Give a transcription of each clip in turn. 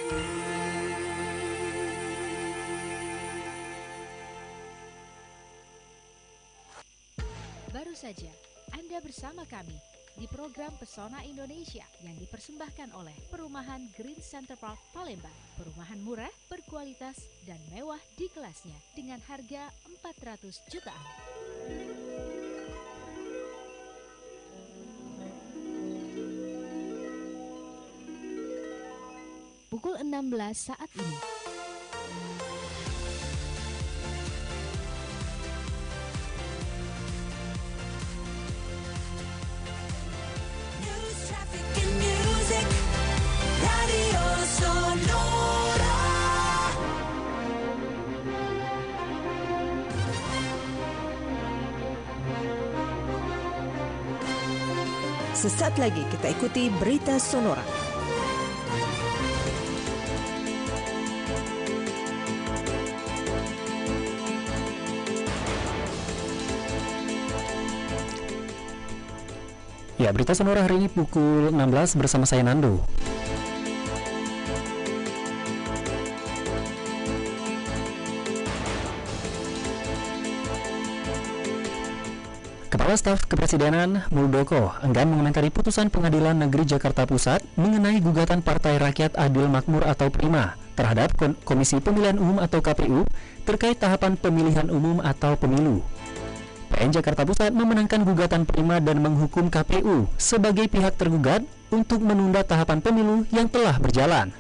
Baru saja Anda bersama kami di program Pesona Indonesia yang dipersembahkan oleh Perumahan Green Center Park Palembang. Perumahan murah, berkualitas, dan mewah di kelasnya dengan harga 400 jutaan. Pukul 16 saat ini. Sesaat lagi kita ikuti berita Sonora. Ya, berita Sonora hari ini pukul 16 bersama saya Nando. Kepala Staf Kepresidenan Muldoko enggan mengomentari putusan Pengadilan Negeri Jakarta Pusat mengenai gugatan Partai Rakyat Adil Makmur atau PRIMA terhadap Komisi Pemilihan Umum atau KPU terkait tahapan pemilihan umum atau pemilu. PN Jakarta Pusat memenangkan gugatan PRIMA dan menghukum KPU sebagai pihak tergugat untuk menunda tahapan pemilu yang telah berjalan.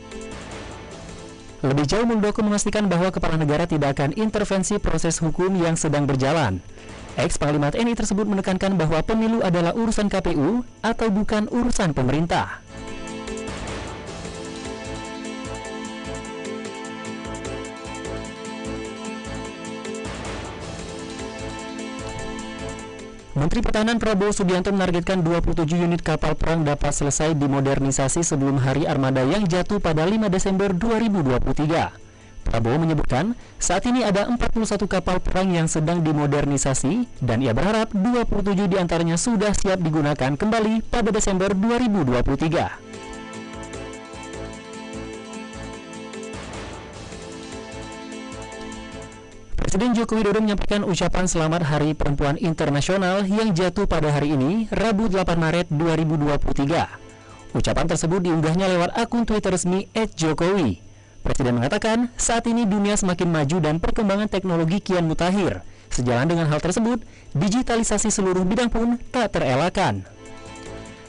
Lebih jauh, Muldoko memastikan bahwa kepala negara tidak akan intervensi proses hukum yang sedang berjalan. Ex-Panglima TNI tersebut menekankan bahwa pemilu adalah urusan KPU atau bukan urusan pemerintah. Menteri Pertahanan Prabowo Subianto menargetkan 27 unit kapal perang dapat selesai dimodernisasi sebelum hari armada yang jatuh pada 5 Desember 2023. Prabowo menyebutkan saat ini ada 41 kapal perang yang sedang dimodernisasi dan ia berharap 27 diantaranya sudah siap digunakan kembali pada Desember 2023. Presiden Joko Widodo menyampaikan ucapan selamat Hari Perempuan Internasional yang jatuh pada hari ini, Rabu 8 Maret 2023. Ucapan tersebut diunggahnya lewat akun Twitter resmi @jokowi. Presiden mengatakan, saat ini dunia semakin maju dan perkembangan teknologi kian mutakhir. Sejalan dengan hal tersebut, digitalisasi seluruh bidang pun tak terelakkan.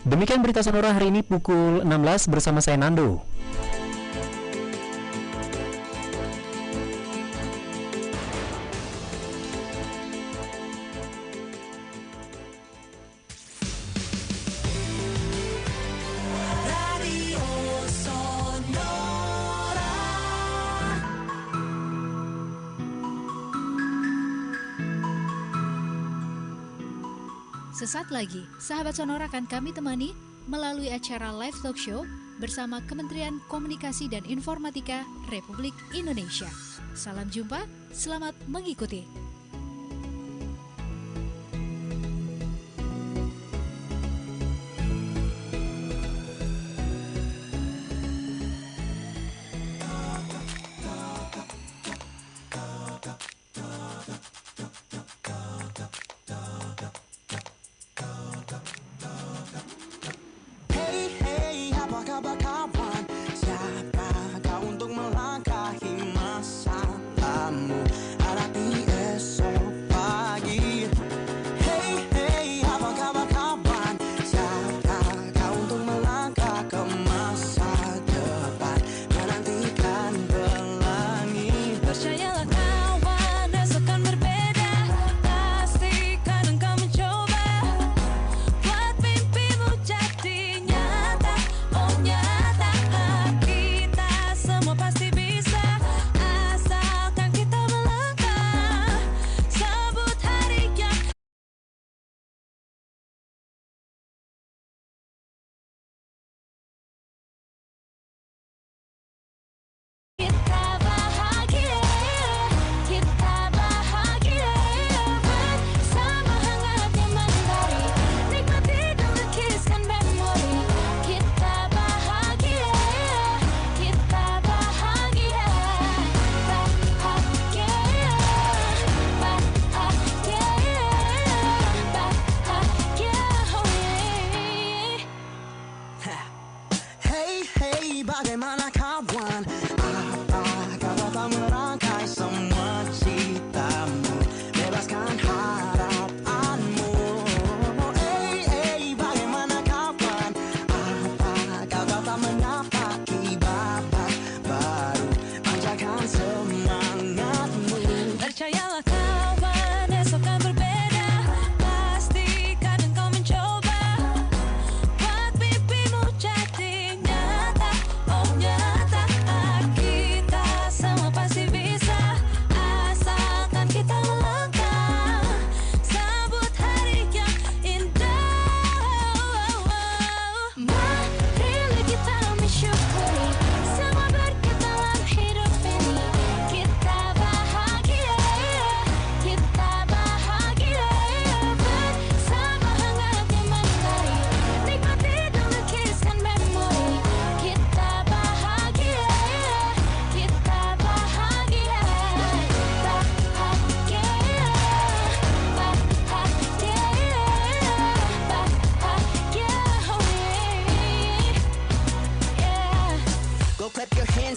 Demikian berita Sonora hari ini pukul 16 bersama saya Nando. Sesaat lagi, sahabat Sonora akan kami temani melalui acara live talk show bersama Kementerian Komunikasi dan Informatika Republik Indonesia. Salam jumpa, selamat mengikuti.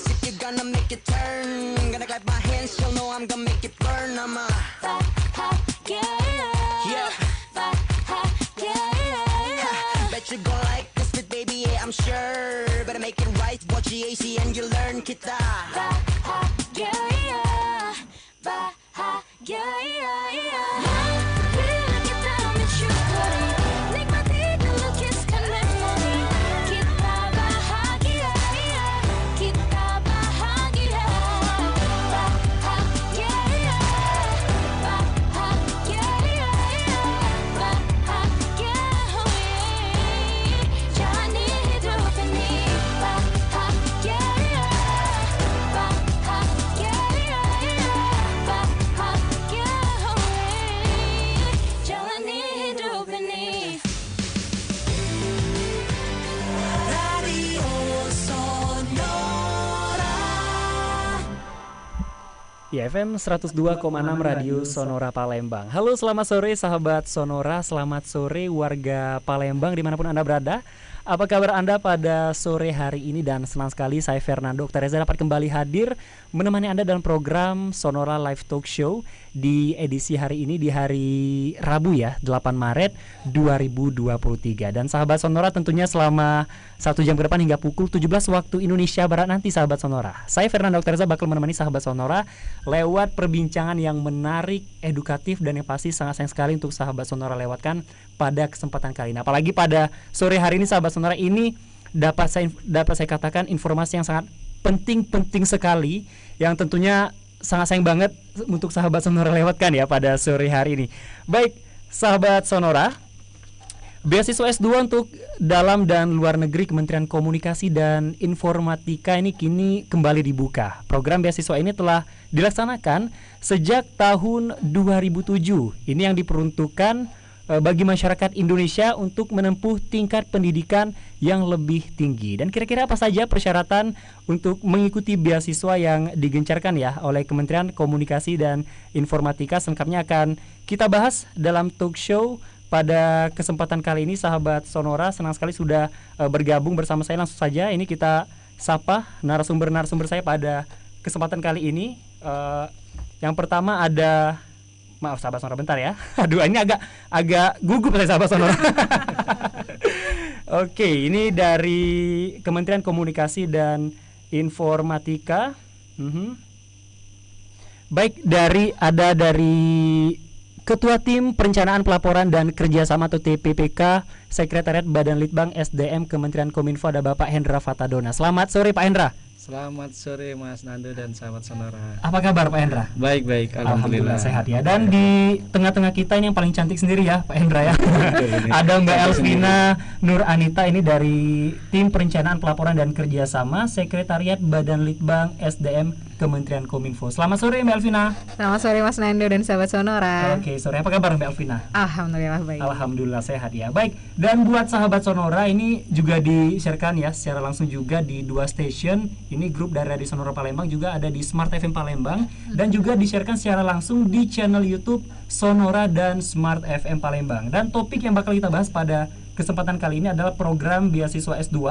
if you're gonna make it turn. Gonna clap my hands, you'll know I'm gonna make it burn. I'm a fat hot girl. Yeah. Fat hot girl. Bet you gon' like this fit, baby, yeah, I'm sure. Better make it right, watch the AC and you learn kita. Fat hot girl, yeah. Fat hot girl, yeah. Ya, FM 102,6 Radio Sonora Palembang. Halo, selamat sore sahabat Sonora, selamat sore warga Palembang dimanapun Anda berada. Apa kabar Anda pada sore hari ini? Dan senang sekali saya Fernando Oktareza dapat kembali hadir menemani Anda dalam program Sonora Live Talk Show di edisi hari ini, di hari Rabu ya, 8 Maret 2023. Dan sahabat Sonora, tentunya selama 1 jam ke depan hingga pukul 17 waktu Indonesia Barat nanti sahabat Sonora, saya Fernando Oktareza bakal menemani sahabat Sonora lewat perbincangan yang menarik, edukatif, dan yang pasti sangat sayang sekali untuk sahabat Sonora lewatkan pada kesempatan kali ini. Apalagi pada sore hari ini sahabat Sonora, ini dapat saya katakan informasi yang sangat penting sekali, yang tentunya sangat sayang banget untuk sahabat Sonora lewatkan ya pada sore hari ini. Baik sahabat Sonora, beasiswa S2 untuk dalam dan luar negeri Kementerian Komunikasi dan Informatika ini kini kembali dibuka. Program beasiswa ini telah dilaksanakan sejak tahun 2007. Ini yang diperuntukkan bagi masyarakat Indonesia untuk menempuh tingkat pendidikan yang lebih tinggi. Dan kira-kira apa saja persyaratan untuk mengikuti beasiswa yang digencarkan ya oleh Kementerian Komunikasi dan Informatika? Selengkapnya akan kita bahas dalam talk show pada kesempatan kali ini. Sahabat Sonora, senang sekali sudah bergabung bersama saya. Langsung saja ini kita sapa narasumber saya pada kesempatan kali ini. Yang pertama ada, maaf sahabat Sonora bentar ya. Aduh, ini agak gugup saya sahabat Sonora. Oke, ini dari Kementerian Komunikasi dan Informatika. Baik, dari Ketua Tim Perencanaan Pelaporan dan Kerjasama atau TPPK Sekretariat Badan Litbang SDM Kementerian Kominfo, ada Bapak Hendra Fatadona. Selamat sore Pak Hendra. Selamat sore Mas Nando dan sahabat Sonora. Apa kabar Pak Hendra? Baik, Alhamdulillah sehat ya. Dan di tengah-tengah kita ini yang paling cantik sendiri ya Pak Hendra ya. Ada Mbak Elvina Nur Anita, ini dari Tim Perencanaan Pelaporan dan Kerjasama Sekretariat Badan Litbang SDM Kementerian Kominfo. Selamat sore Mbak Elvina. Selamat sore Mas Nando dan sahabat Sonora. Oke, sore. Apa kabar Mbak Elvina? Alhamdulillah baik. Alhamdulillah sehat ya. Baik, dan buat sahabat Sonora, ini juga di-sharekan ya secara langsung juga di 2 stasiun. Ini grup dari Radio Sonora Palembang, juga ada di Smart FM Palembang, dan juga di-sharekan secara langsung di channel YouTube Sonora dan Smart FM Palembang. Dan topik yang bakal kita bahas pada kesempatan kali ini adalah program beasiswa S2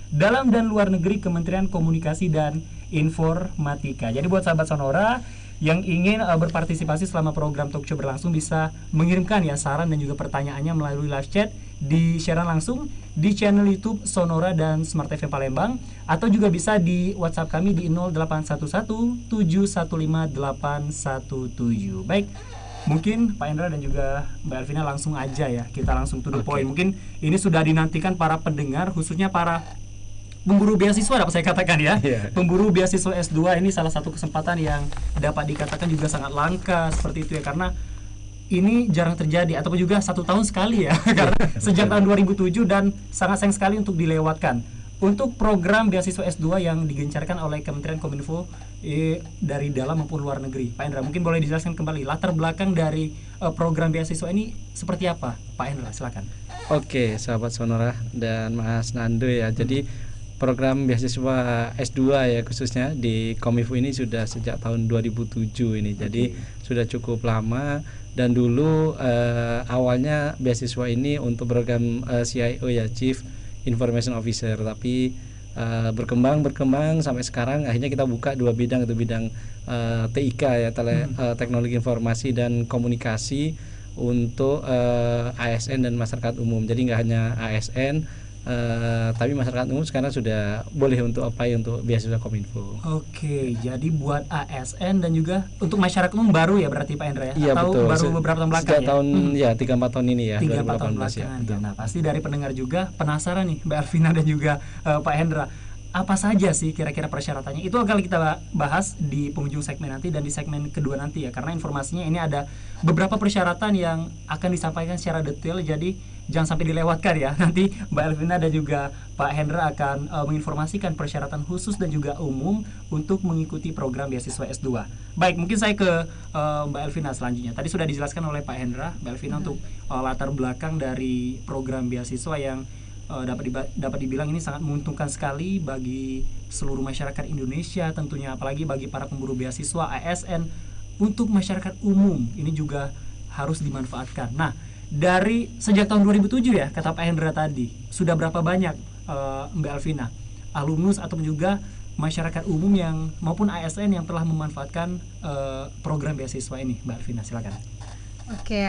dalam dan luar negeri Kementerian Komunikasi dan Informatika. Jadi buat sahabat Sonora yang ingin berpartisipasi selama program talk show berlangsung, bisa mengirimkan ya saran dan juga pertanyaannya melalui live chat di siaran langsung di channel YouTube Sonora dan Smart FM Palembang, atau juga bisa di WhatsApp kami di 0811 715 817. Baik, mungkin Pak Hendra dan juga Mbak Elvina langsung aja ya, kita langsung to the point. Mungkin ini sudah dinantikan para pendengar, khususnya para pemburu beasiswa dapat saya katakan ya. Pemburu beasiswa S2 ini salah satu kesempatan yang dapat dikatakan juga sangat langka seperti itu ya, karena ini jarang terjadi ataupun juga 1 tahun sekali ya. Karena sejak tahun 2007 dan sangat sayang sekali untuk dilewatkan. Untuk program beasiswa S2 yang digencarkan oleh Kementerian Kominfo dari dalam maupun luar negeri. Pak Hendra, mungkin boleh dijelaskan kembali latar belakang dari program beasiswa ini seperti apa? Pak Hendra, silakan. Oke, sahabat Sonora dan Mas Nando ya. Jadi program beasiswa S2 ya khususnya di Kominfo ini sudah sejak tahun 2007 ini. Jadi sudah cukup lama, dan dulu awalnya beasiswa ini untuk program CIO ya, Chief Information Officer, tapi berkembang sampai sekarang akhirnya kita buka 2 bidang, itu bidang TIK ya, teknologi informasi dan komunikasi untuk ASN dan masyarakat umum. Jadi nggak hanya ASN, tapi masyarakat umum sekarang sudah boleh untuk apply untuk beasiswa Kominfo. Oke, jadi buat ASN dan juga untuk masyarakat umum baru ya berarti Pak Hendra ya? Iya, atau betul. baru beberapa tahun belakang ya? Tahun ya 3-4 tahun ini ya. 3-4 tahun belakangan ya. Nah, pasti dari pendengar juga penasaran nih Mbak Elvina dan juga Pak Hendra. Apa saja sih kira-kira persyaratannya? Itu akan kita bahas di penghujung segmen nanti dan di segmen kedua nanti ya. Karena informasinya ini ada beberapa persyaratan yang akan disampaikan secara detail. Jadi jangan sampai dilewatkan ya. Nanti Mbak Elvina dan juga Pak Hendra akan menginformasikan persyaratan khusus dan juga umum untuk mengikuti program beasiswa S2. Baik, mungkin saya ke Mbak Elvina selanjutnya. Tadi sudah dijelaskan oleh Pak Hendra, Mbak Elvina untuk latar belakang dari program beasiswa yang dapat dibilang ini sangat menguntungkan sekali bagi seluruh masyarakat Indonesia tentunya, apalagi bagi para pemburu beasiswa ASN. Untuk masyarakat umum ini juga harus dimanfaatkan. Nah, dari sejak tahun 2007 ya, kata Pak Hendra tadi, sudah berapa banyak Mbak Elvina alumnus ataupun juga masyarakat umum yang maupun ASN yang telah memanfaatkan program beasiswa ini? Mbak Elvina, silakan. Oke,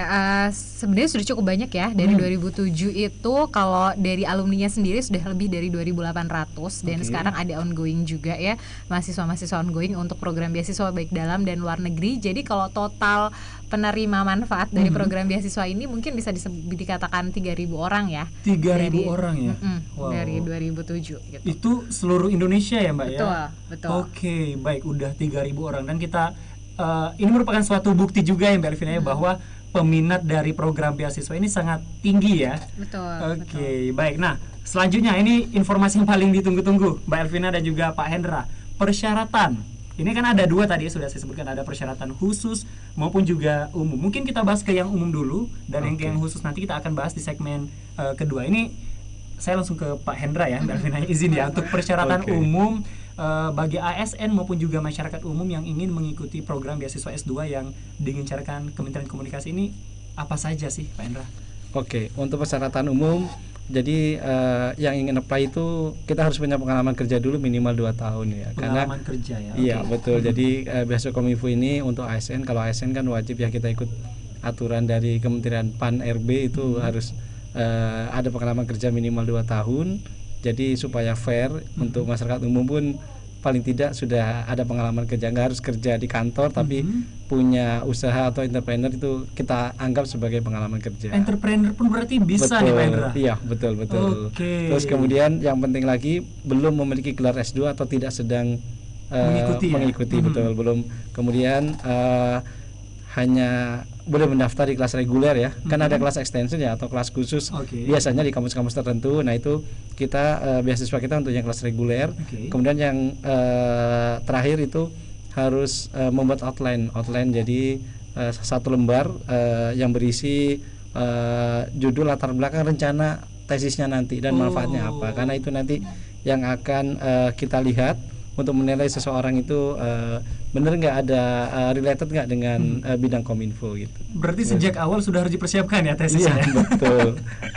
sebenarnya sudah cukup banyak ya. Dari 2007 itu kalau dari alumninya sendiri sudah lebih dari 2.800 dan sekarang ada ongoing juga ya, mahasiswa-mahasiswa ongoing untuk program beasiswa baik dalam dan luar negeri. Jadi kalau total penerima manfaat dari program beasiswa ini mungkin bisa dikatakan 3.000 orang ya. 3.000 orang ya? Wow. Dari 2007 gitu. Itu seluruh Indonesia ya Mbak ya? Betul. Oke, baik, udah 3.000 orang. Dan kita ini merupakan suatu bukti juga ya Mbak Elvina ya, bahwa peminat dari program beasiswa ini sangat tinggi ya. Betul. Oke, baik. Nah, selanjutnya ini informasi yang paling ditunggu-tunggu Mbak Elvina dan juga Pak Hendra. Persyaratan. Ini kan ada 2 tadi sudah saya sebutkan, ada persyaratan khusus maupun juga umum. Mungkin kita bahas ke yang umum dulu dan yang khusus nanti kita akan bahas di segmen kedua. Ini saya langsung ke Pak Hendra ya, Mbak Elvina izin ya untuk persyaratan umum bagi ASN maupun juga masyarakat umum yang ingin mengikuti program beasiswa S2 yang digencarkan Kementerian Komunikasi ini, apa saja sih Pak Hendra? Oke, untuk persyaratan umum, jadi yang ingin apply itu kita harus punya pengalaman kerja dulu minimal 2 tahun ya. Pengalaman kerja ya. Iya, betul. Jadi beasiswa Kominfo ini untuk ASN, kalau ASN kan wajib ya kita ikut aturan dari Kementerian PAN RB itu harus ada pengalaman kerja minimal 2 tahun. Jadi supaya fair untuk masyarakat umum pun paling tidak sudah ada pengalaman kerja, nggak harus kerja di kantor tapi punya usaha atau entrepreneur itu kita anggap sebagai pengalaman kerja. Entrepreneur pun berarti bisa nih Pak Hendra? Iya, betul. Terus kemudian yang penting lagi belum memiliki gelar S2 atau tidak sedang mengikuti betul, belum. Kemudian hanya boleh mendaftar di kelas reguler ya, kan ada kelas extension ya atau kelas khusus biasanya di kampus-kampus tertentu. Nah itu kita beasiswa kita untuk yang kelas reguler. Kemudian yang terakhir itu harus membuat outline jadi 1 lembar yang berisi judul, latar belakang, rencana tesisnya nanti dan manfaatnya apa, karena itu nanti yang akan kita lihat untuk menilai seseorang itu benar nggak ada related nggak dengan bidang Kominfo gitu. Berarti sejak awal sudah harus dipersiapkan ya tesisnya? Iya, betul.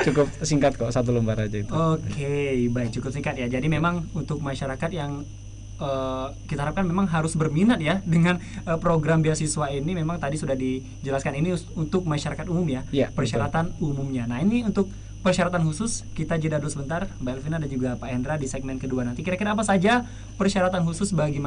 Cukup singkat kok, 1 lembar aja itu. Oke, baik, cukup singkat ya. Jadi memang untuk masyarakat yang kita harapkan memang harus berminat ya dengan program beasiswa ini. Memang tadi sudah dijelaskan ini untuk masyarakat umum ya, persyaratan umumnya. Nah ini untuk persyaratan khusus kita jeda dulu sebentar Mbak Elvina dan juga Pak Hendra di segmen kedua nanti. Kira-kira apa saja persyaratan khusus bagi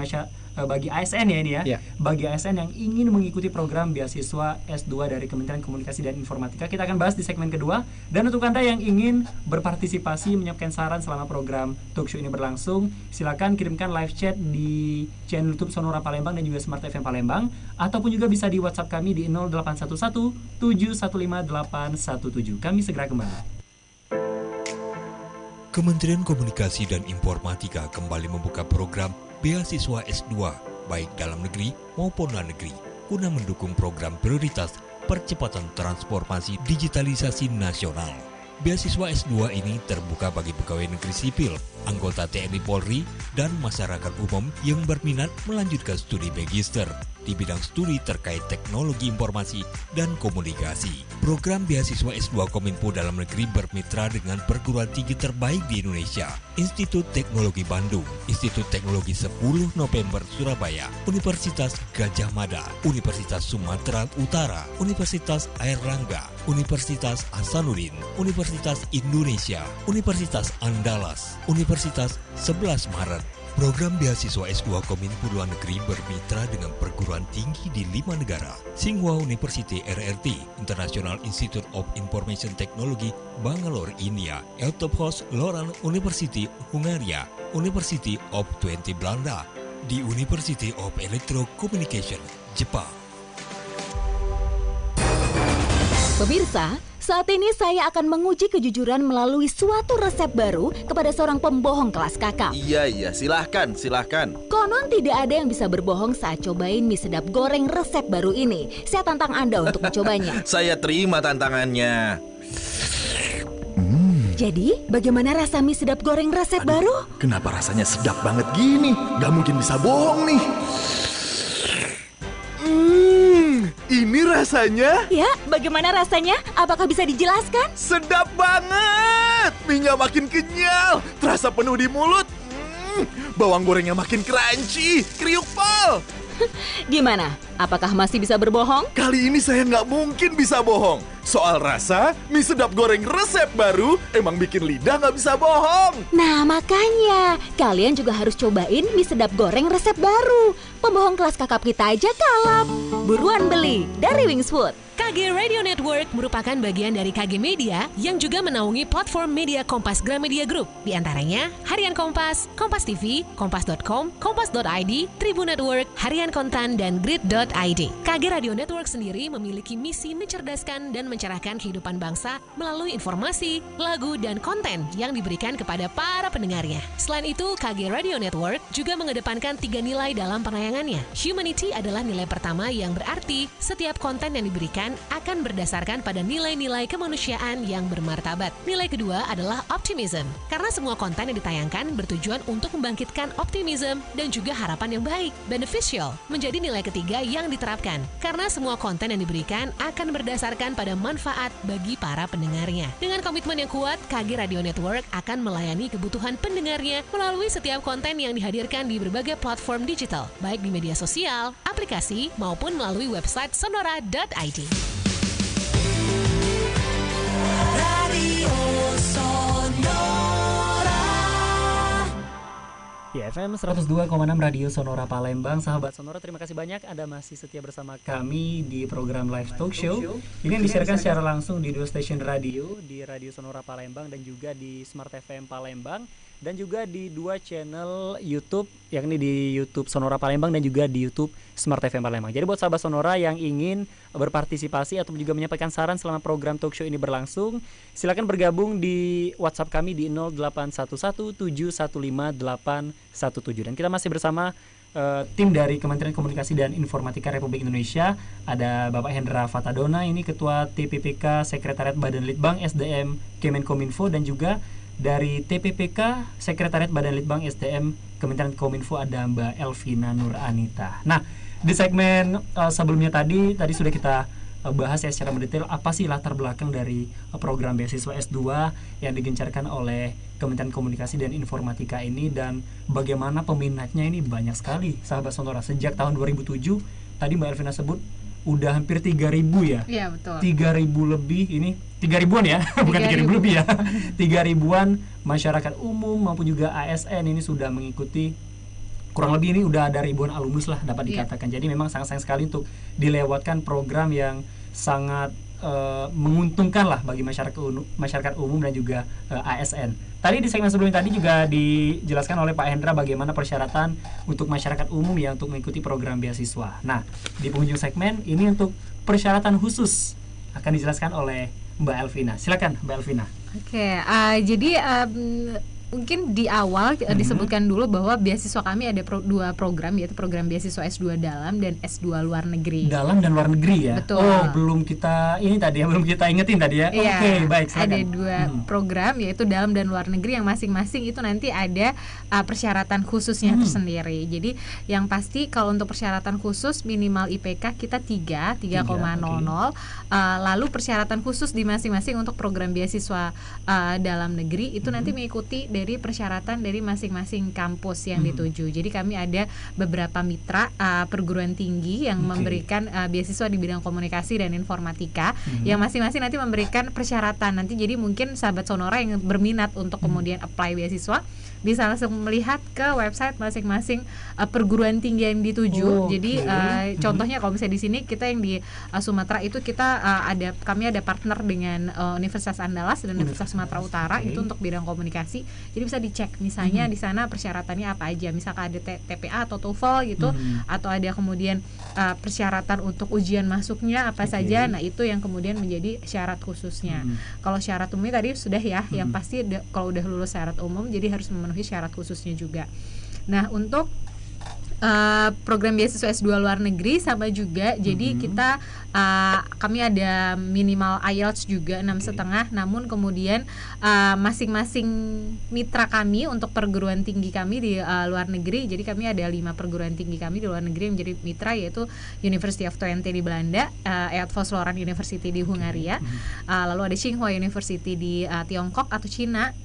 ASN ya ini ya, bagi ASN yang ingin mengikuti program beasiswa S2 dari Kementerian Komunikasi dan Informatika, kita akan bahas di segmen kedua. Dan untuk Anda yang ingin berpartisipasi menyiapkan saran selama program talkshow ini berlangsung, silakan kirimkan live chat di channel YouTube Sonora Palembang dan juga Smart FM Palembang, ataupun juga bisa di WhatsApp kami di 0811 715 817. Kami segera kembali. Kementerian Komunikasi dan Informatika kembali membuka program beasiswa S2 baik dalam negeri maupun luar negeri guna mendukung program prioritas percepatan transformasi digitalisasi nasional. Beasiswa S2 ini terbuka bagi pegawai negeri sipil, anggota TNI Polri, dan masyarakat umum yang berminat melanjutkan studi magister di bidang studi terkait teknologi informasi dan komunikasi. Program beasiswa S2 Kominfo dalam negeri bermitra dengan perguruan tinggi terbaik di Indonesia. Institut Teknologi Bandung, Institut Teknologi 10 November Surabaya, Universitas Gajah Mada, Universitas Sumatera Utara, Universitas Airlangga, Universitas Hasanuddin, Universitas Indonesia, Universitas Andalas, Universitas 11 Maret. Program beasiswa S2 Kominfo luar negeri bermitra dengan perguruan tinggi di 5 negara. Tsinghua University RRT, International Institute of Information Technology, Bangalore, India, Eötvös Loránd University, Hungaria, University of Twente Belanda, di University of Electrocommunication, Jepang. Pemirsa, saat ini saya akan menguji kejujuran melalui suatu resep baru kepada seorang pembohong kelas kakap. Iya, silahkan. Konon tidak ada yang bisa berbohong saat cobain mie sedap goreng resep baru ini. Saya tantang Anda untuk mencobanya. Saya terima tantangannya. Jadi, bagaimana rasa mie sedap goreng resep baru? Kenapa rasanya sedap banget gini? Gak mungkin bisa bohong nih. Ini rasanya? Ya, bagaimana rasanya? Apakah bisa dijelaskan? Sedap banget. Mie-nya makin kenyal, terasa penuh di mulut. Bawang gorengnya makin crunchy, kriuk pol. Gimana? Apakah masih bisa berbohong? Kali ini saya nggak mungkin bisa bohong. Soal rasa, mie sedap goreng resep baru emang bikin lidah nggak bisa bohong. Nah makanya, kalian juga harus cobain mie sedap goreng resep baru. Pembohong kelas kakap kita aja kalap. Buruan beli dari Wings Food. KG Radio Network merupakan bagian dari KG Media yang juga menaungi platform media Kompas Gramedia Group. Di antaranya Harian Kompas, Kompas TV, Kompas.com, Kompas.id, Tribun Network, Harian Kontan, dan Grid.id. KG Radio Network sendiri memiliki misi mencerdaskan dan mencerahkan kehidupan bangsa melalui informasi, lagu, dan konten yang diberikan kepada para pendengarnya. Selain itu, KG Radio Network juga mengedepankan 3 nilai dalam penayangannya. Humanity adalah nilai pertama yang berarti setiap konten yang diberikan akan berdasarkan pada nilai-nilai kemanusiaan yang bermartabat. Nilai kedua adalah optimism, karena semua konten yang ditayangkan bertujuan untuk membangkitkan optimism dan juga harapan yang baik. Beneficial menjadi nilai ketiga yang diterapkan, karena semua konten yang diberikan akan berdasarkan pada manfaat bagi para pendengarnya. Dengan komitmen yang kuat, KG Radio Network akan melayani kebutuhan pendengarnya melalui setiap konten yang dihadirkan di berbagai platform digital, baik di media sosial, aplikasi, maupun melalui website sonora.id. Radio Sonora. Ya, FM 102,6 Radio Sonora Palembang. Sahabat Sonora, terima kasih banyak Anda masih setia bersama kami di program Live Talk Show. Ini yang disiarkan secara langsung di 2 stasiun radio, di Radio Sonora Palembang dan juga di Smart FM Palembang, dan juga di 2 channel YouTube, yakni di YouTube Sonora Palembang dan juga di YouTube Smart FM Palembang. Jadi buat sahabat Sonora yang ingin berpartisipasi atau juga menyampaikan saran selama program talk show ini berlangsung, silakan bergabung di WhatsApp kami di 081171158817. Dan kita masih bersama tim dari Kementerian Komunikasi dan Informatika Republik Indonesia. Ada Bapak Hendra Fatadona, ini Ketua TPPK Sekretariat Badan Litbang SDM Kemenkominfo, dan juga dari TPPK Sekretariat Badan Litbang SDM Kementerian Kominfo ada Mbak Elvina Nur Anita. Nah, di segmen sebelumnya tadi sudah kita bahas ya secara mendetail apa sih latar belakang dari program beasiswa S2 yang digencarkan oleh Kementerian Komunikasi dan Informatika ini, dan bagaimana peminatnya ini banyak sekali sahabat Sonora. Sejak tahun 2007 tadi Mbak Elvina sebut udah hampir 3.000 ya. Iya, betul. 3.000 lebih, ini 3.000-an ya, bukan 3.000 lebih ya. 3.000-an masyarakat umum maupun juga ASN ini sudah mengikuti. Kurang lebih ini udah ada ribuan alumnus lah dapat dikatakan. Jadi memang sangat sayang sekali untuk dilewatkan program yang sangat menguntungkan lah bagi masyarakat umum dan juga ASN. Tadi di segmen sebelumnya tadi juga dijelaskan oleh Pak Hendra bagaimana persyaratan untuk masyarakat umum ya untuk mengikuti program beasiswa. Nah, di penghujung segmen ini untuk persyaratan khusus akan dijelaskan oleh Mbak Elvina. Silakan Mbak Elvina. Oke, jadi mungkin di awal disebutkan dulu bahwa beasiswa kami ada dua program, yaitu program beasiswa S2 dalam dan S2 luar negeri. Dalam dan luar negeri ya. Betul. Oh, belum kita ingetin tadi ya. Iya, Oke, baik. Silakan. Ada dua program, yaitu dalam dan luar negeri, yang masing-masing itu nanti ada persyaratan khususnya tersendiri. Jadi yang pasti kalau untuk persyaratan khusus minimal IPK kita 3,00. Lalu persyaratan khusus di masing-masing untuk program beasiswa dalam negeri itu nanti mengikuti dari persyaratan dari masing-masing kampus yang dituju. Jadi kami ada beberapa mitra perguruan tinggi yang memberikan beasiswa di bidang komunikasi dan informatika, yang masing-masing nanti memberikan persyaratan. Nanti jadi mungkin sahabat Sonora yang berminat untuk kemudian apply beasiswa bisa langsung melihat ke website masing-masing perguruan tinggi yang dituju. Jadi contohnya kalau misalnya di sini kita yang di Sumatera itu kita kami ada partner dengan Universitas Andalas dan Universitas Sumatera Utara itu untuk bidang komunikasi. Jadi bisa dicek misalnya di sana persyaratannya apa aja. Misalkan ada TPA atau TOEFL gitu, atau ada kemudian persyaratan untuk ujian masuknya apa saja. Nah, itu yang kemudian menjadi syarat khususnya. Kalau syarat umumnya tadi sudah ya, yang pasti kalau udah lulus syarat umum jadi harus memenuhi syarat khususnya juga. Nah, untuk program beasiswa S2 luar negeri sama juga. Jadi kita kami ada minimal IELTS juga 6,5. Namun kemudian masing-masing mitra kami untuk perguruan tinggi kami di luar negeri. Jadi kami ada 5 perguruan tinggi kami di luar negeri yang menjadi mitra, yaitu University of Twente di Belanda, Eötvös-Loránd University di Hungaria, lalu ada Tsinghua University di Tiongkok atau Cina,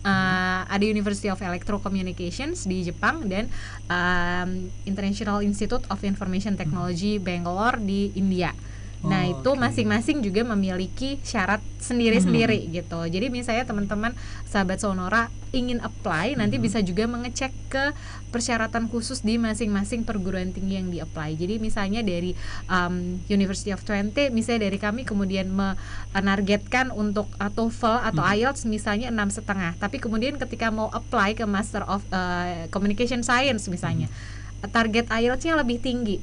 ada University of Electrocommunications di Jepang, dan International Institute of Information Technology Bangalore di India. Nah, itu masing-masing juga memiliki syarat sendiri-sendiri gitu. Jadi misalnya teman-teman sahabat Sonora ingin apply, nanti bisa juga mengecek ke persyaratan khusus di masing-masing perguruan tinggi yang di-apply. Jadi misalnya dari University of Twente, misalnya dari kami kemudian menargetkan untuk TOEFL atau IELTS misalnya 6,5. Tapi kemudian ketika mau apply ke Master of Communication Science misalnya, target IELTS-nya lebih tinggi,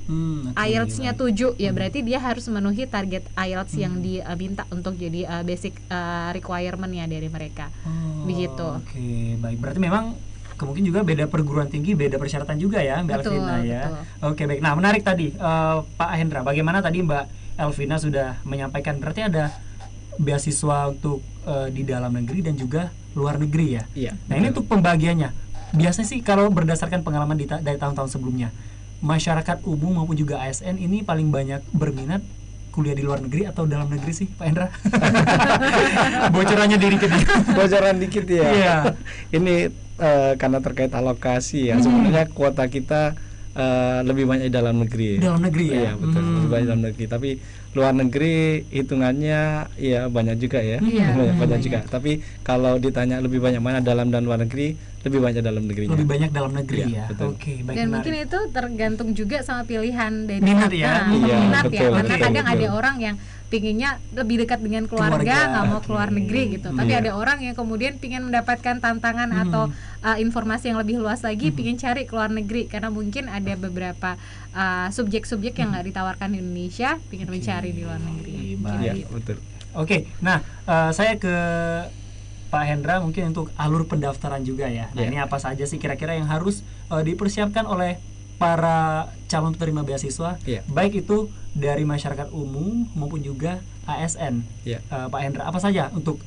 IELTS-nya 7, ya berarti dia harus memenuhi target IELTS yang diminta untuk jadi basic requirement-nya dari mereka. Begitu. Oke, baik. Berarti memang mungkin juga beda perguruan tinggi, beda persyaratan juga ya, Mbak Elvina ya. Oke, baik. Nah, menarik tadi Pak Hendra. Bagaimana tadi Mbak Elvina sudah menyampaikan, berarti ada beasiswa untuk di dalam negeri dan juga luar negeri ya. Iya. Nah, ini untuk pembagiannya. Biasanya sih kalau berdasarkan pengalaman dari tahun-tahun sebelumnya, masyarakat umum maupun juga ASN ini paling banyak berminat kuliah di luar negeri atau dalam negeri sih, Pak Hendra? Bocorannya dikit. Bocoran dikit ya. Iya. Ini karena terkait alokasi ya. Sebenarnya kuota kita lebih banyak di dalam negeri. Dalam negeri ya? Iya, betul. Lebih banyak dalam negeri. Tapi luar negeri hitungannya ya banyak juga ya. Banyak juga. Tapi kalau ditanya lebih banyak mana dalam dan luar negeri, lebih banyak dalam negerinya. Lebih banyak dalam negeri ya. Oke, baik. Dan mungkin itu tergantung juga sama pilihan dari minat ya. Minat ya. Karena kadang ada orang yang pinginnya lebih dekat dengan keluarga, nggak mau keluar negeri gitu. Tapi ada orang yang kemudian pingin mendapatkan tantangan atau informasi yang lebih luas lagi, pingin cari keluar negeri karena mungkin ada beberapa subjek-subjek yang nggak ditawarkan di Indonesia, pingin mencari di luar negeri. Iya, betul. Oke, nah saya ke Pak Hendra mungkin untuk alur pendaftaran juga ya. Nah, ini apa saja sih kira-kira yang harus dipersiapkan oleh para calon penerima beasiswa, baik itu dari masyarakat umum maupun juga ASN. Pak Hendra, apa saja untuk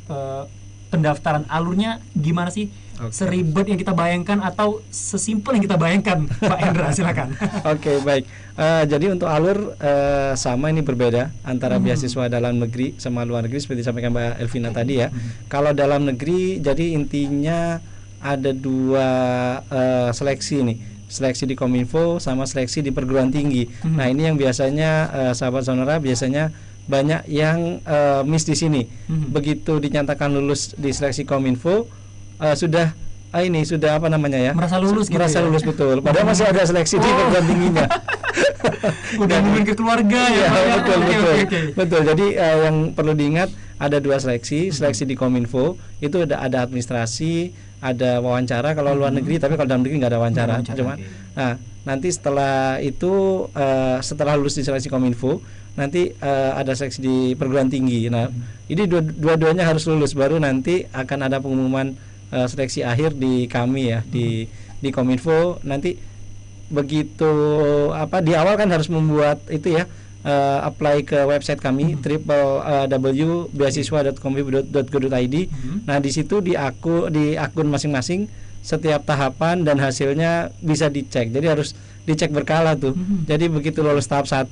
pendaftaran, alurnya gimana sih? Seribet yang kita bayangkan atau sesimpel yang kita bayangkan, Pak Hendra? Silakan. Oke, baik. Jadi untuk alur sama, ini berbeda antara beasiswa dalam negeri sama luar negeri seperti disampaikan Mbak Elvina tadi ya. Kalau dalam negeri, jadi intinya ada 2 seleksi nih. Seleksi di Kominfo sama seleksi di perguruan tinggi. Nah, ini yang biasanya sahabat Sonora biasanya banyak yang miss di sini. Begitu dinyatakan lulus di seleksi Kominfo, sudah apa namanya ya? Merasa lulus gitu. Merasa lulus betul. Padahal masih ada seleksi di perguruan tingginya. Udah ngomongin ke keluarga ya. Betul. Jadi yang perlu diingat ada 2 seleksi. Seleksi di Kominfo itu ada administrasi, ada wawancara kalau luar negeri, tapi kalau dalam negeri nggak ada wawancara. Nah, nanti setelah itu setelah lulus di seleksi Kominfo, nanti ada seleksi di perguruan tinggi. Nah, ini dua-duanya harus lulus, baru nanti akan ada pengumuman seleksi akhir di kami ya, di Kominfo. Nanti begitu di awal kan harus membuat itu ya, apply ke website kami www.beasiswa.kominfo.go.id. Nah di situ di akun masing-masing setiap tahapan dan hasilnya bisa dicek. Jadi harus dicek berkala tuh. Jadi begitu lolos tahap 1,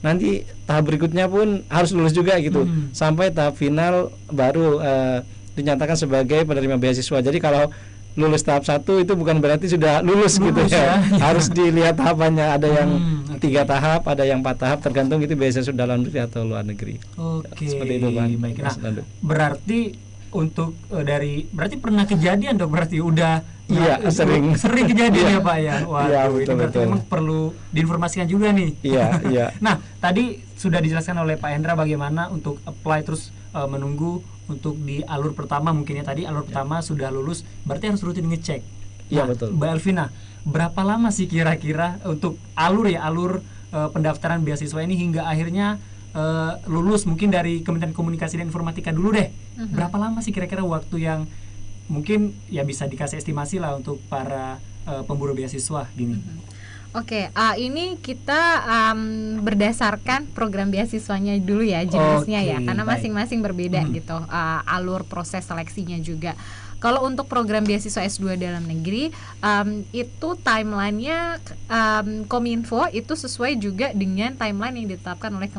nanti tahap berikutnya pun harus lulus juga gitu. Sampai tahap final baru dinyatakan sebagai penerima beasiswa. Jadi kalau lulus tahap 1 itu bukan berarti sudah lulus gitu ya. Harus dilihat tahapannya, ada yang 3 tahap, ada yang 4 tahap, tergantung itu beasiswa dalam negeri atau luar negeri. Oke. Seperti itu Bang. Baik. Nah, berarti untuk berarti pernah kejadian dok, berarti udah sering kejadian ya Pak ya. Waduh, ini berarti memang perlu diinformasikan juga nih. Iya. Nah, tadi sudah dijelaskan oleh Pak Hendra bagaimana untuk apply, terus menunggu untuk di alur pertama, mungkin ya tadi alur pertama sudah lulus, berarti harus rutin ngecek. Iya, betul. Mbak Elvina, berapa lama sih kira-kira untuk alur pendaftaran beasiswa ini hingga akhirnya lulus? Mungkin dari Kementerian Komunikasi dan Informatika dulu deh. Berapa lama sih kira-kira waktu yang mungkin ya bisa dikasih estimasi lah untuk para pemburu beasiswa gini? Oke, ini kita berdasarkan program beasiswanya dulu ya, jenisnya ya, karena masing-masing berbeda gitu, alur proses seleksinya juga. Kalau untuk program beasiswa S2 dalam negeri, itu timelinenya Kominfo itu sesuai juga dengan timeline yang ditetapkan oleh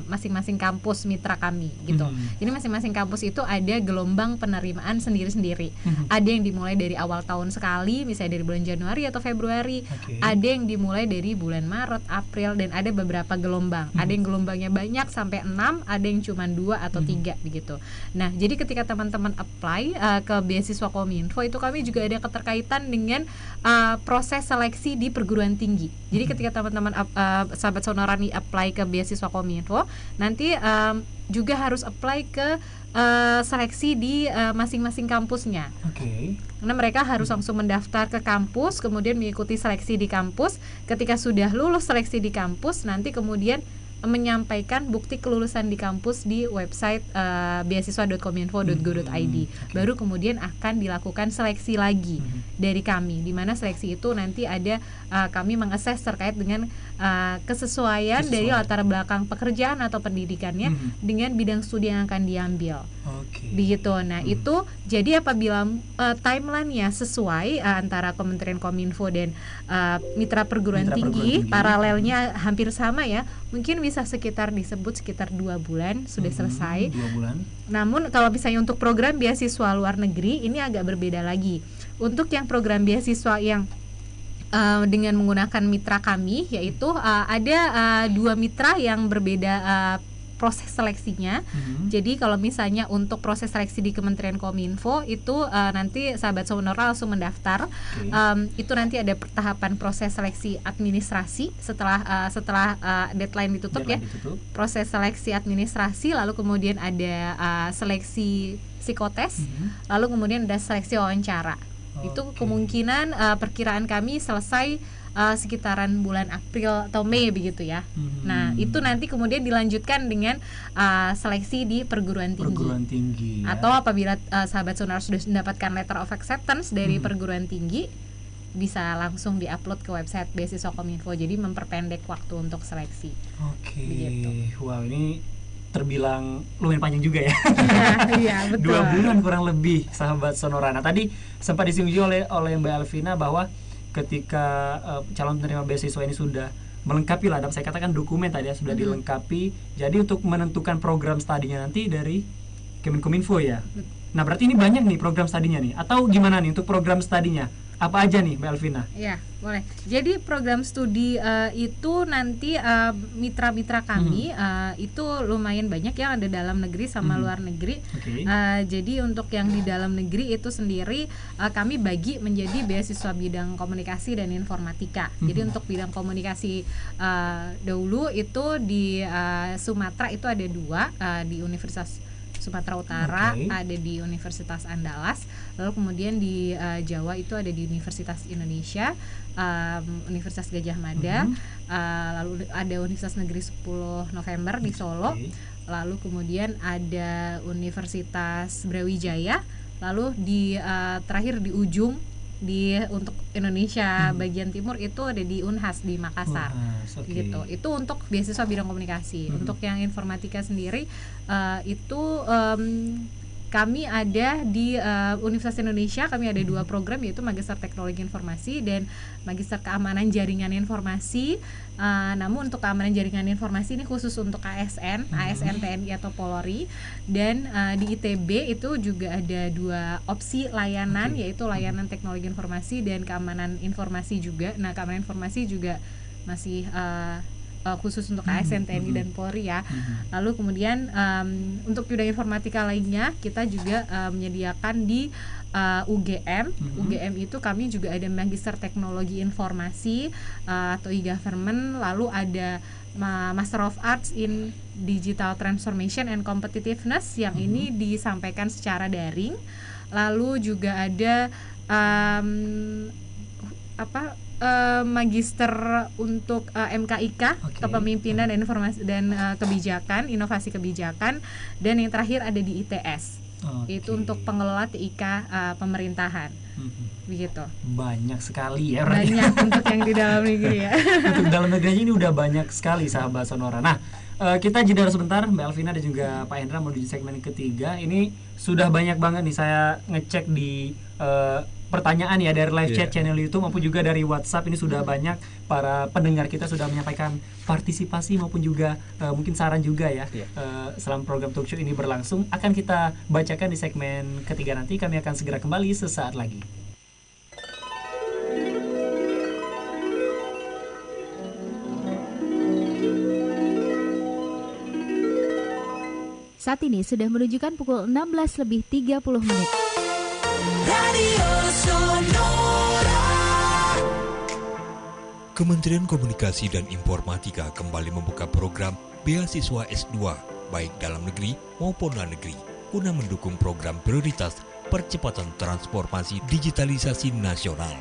masing-masing kampus mitra kami gitu. Jadi masing-masing kampus itu ada gelombang penerimaan sendiri-sendiri. Ada yang dimulai dari awal tahun sekali, misalnya dari bulan Januari atau Februari. Ada yang dimulai dari bulan Maret, April, dan ada beberapa gelombang. Ada yang gelombangnya banyak sampai 6, ada yang cuma 2 atau 3 begitu. Nah, jadi ketika teman-teman apply ke beasiswa Kominfo itu kami juga ada keterkaitan dengan proses seleksi di perguruan tinggi. Jadi ketika teman-teman sahabat Sonora nih apply ke beasiswa Kominfo, nanti juga harus apply ke seleksi di masing-masing kampusnya. Karena mereka harus langsung mendaftar ke kampus, kemudian mengikuti seleksi di kampus. Ketika sudah lulus seleksi di kampus, nanti kemudian menyampaikan bukti kelulusan di kampus di website beasiswa.kominfo.go.id. Baru kemudian akan dilakukan seleksi lagi dari kami, di mana seleksi itu nanti ada kami mengakses terkait dengan kesesuaian dari latar belakang pekerjaan atau pendidikannya dengan bidang studi yang akan diambil. Begitu. Nah, itu jadi apabila timelinenya sesuai antara Kementerian Kominfo dan mitra perguruan tinggi, paralelnya hampir sama ya, mungkin bisa sekitar 2 bulan sudah selesai. 2 bulan. Namun kalau misalnya untuk program beasiswa luar negeri ini agak berbeda lagi. Untuk yang program beasiswa yang dengan menggunakan mitra kami, yaitu ada 2 mitra yang berbeda proses seleksinya. Jadi kalau misalnya untuk proses seleksi di Kementerian Kominfo itu nanti sahabat Sonora langsung mendaftar. Itu nanti ada tahapan proses seleksi administrasi setelah deadline ditutup. Proses seleksi administrasi, lalu kemudian ada seleksi psikotes, lalu kemudian ada seleksi wawancara. Itu kemungkinan perkiraan kami selesai sekitaran bulan April atau Mei begitu ya. Nah, itu nanti kemudian dilanjutkan dengan seleksi di perguruan tinggi. Ya. Atau apabila sahabat Sonora sudah mendapatkan letter of acceptance dari perguruan tinggi, bisa langsung diupload ke website beasiswa Kominfo. Jadi memperpendek waktu untuk seleksi. Begitu. Wow, ini terbilang lumayan panjang juga ya. Iya, betul. 2 bulan kurang lebih sahabat Sonora. Nah, tadi sempat disinggung oleh Mbak Elvina bahwa ketika calon penerima beasiswa ini sudah melengkapi lah, saya katakan dokumen tadi ya, sudah dilengkapi. Jadi untuk menentukan program studinya nanti dari Kemenkominfo ya. Nah, berarti ini banyak nih program studinya nih. Atau gimana nih untuk program studinya? Apa aja nih Mbak Elvina? Iya, boleh. Jadi program studi itu nanti mitra-mitra kami itu lumayan banyak yang ada dalam negeri sama luar negeri. Jadi untuk yang di dalam negeri itu sendiri kami bagi menjadi beasiswa bidang komunikasi dan informatika. Jadi untuk bidang komunikasi dahulu itu di Sumatera itu ada 2 di Universitas Sumatera Utara, ada di Universitas Andalas, lalu kemudian di Jawa itu ada di Universitas Indonesia, Universitas Gajah Mada, lalu ada Universitas Negeri 10 November di Solo, lalu kemudian ada Universitas Brawijaya, Lalu di terakhir di ujung untuk Indonesia bagian timur itu ada di Unhas di Makassar. Gitu. Itu untuk beasiswa bidang komunikasi. Untuk yang informatika sendiri itu kami ada di Universitas Indonesia, kami ada 2 program, yaitu Magister Teknologi Informasi dan Magister Keamanan Jaringan Informasi. Namun untuk keamanan jaringan informasi ini khusus untuk ASN TNI atau Polri. Dan di ITB itu juga ada 2 opsi layanan, yaitu layanan teknologi informasi dan keamanan informasi juga. Nah, keamanan informasi juga masih khusus untuk ASN TNI dan Polri ya. Lalu kemudian untuk bidang informatika lainnya kita juga menyediakan di UGM. UGM itu kami juga ada Magister Teknologi Informasi atau e-government. Lalu ada Master of Arts in Digital Transformation and Competitiveness yang ini disampaikan secara daring. Lalu juga ada magister untuk MKIK, Kepemimpinan dan Informasi dan Kebijakan, Inovasi Kebijakan, dan yang terakhir ada di ITS. Itu untuk pengelola TIK pemerintahan. Begitu. Banyak sekali ya. Banyak untuk yang di dalam negeri ya. Untuk dalam negeri ini udah banyak sekali sahabat Sonora. Nah, kita jeda sebentar, Mbak Elvina dan juga Pak Hendra menuju segmen ketiga. Ini sudah banyak banget nih saya ngecek di pertanyaan ya dari live chat channel YouTube maupun juga dari WhatsApp. Ini sudah banyak para pendengar kita sudah menyampaikan partisipasi maupun juga mungkin saran juga ya. Selama program talk show ini berlangsung akan kita bacakan di segmen ketiga nanti. Kami akan segera kembali sesaat lagi. Saat ini sudah menunjukkan pukul 16:30. Radio Sonora. Kementerian Komunikasi dan Informatika kembali membuka program beasiswa S2 baik dalam negeri maupun luar negeri guna mendukung program prioritas percepatan transformasi digitalisasi nasional.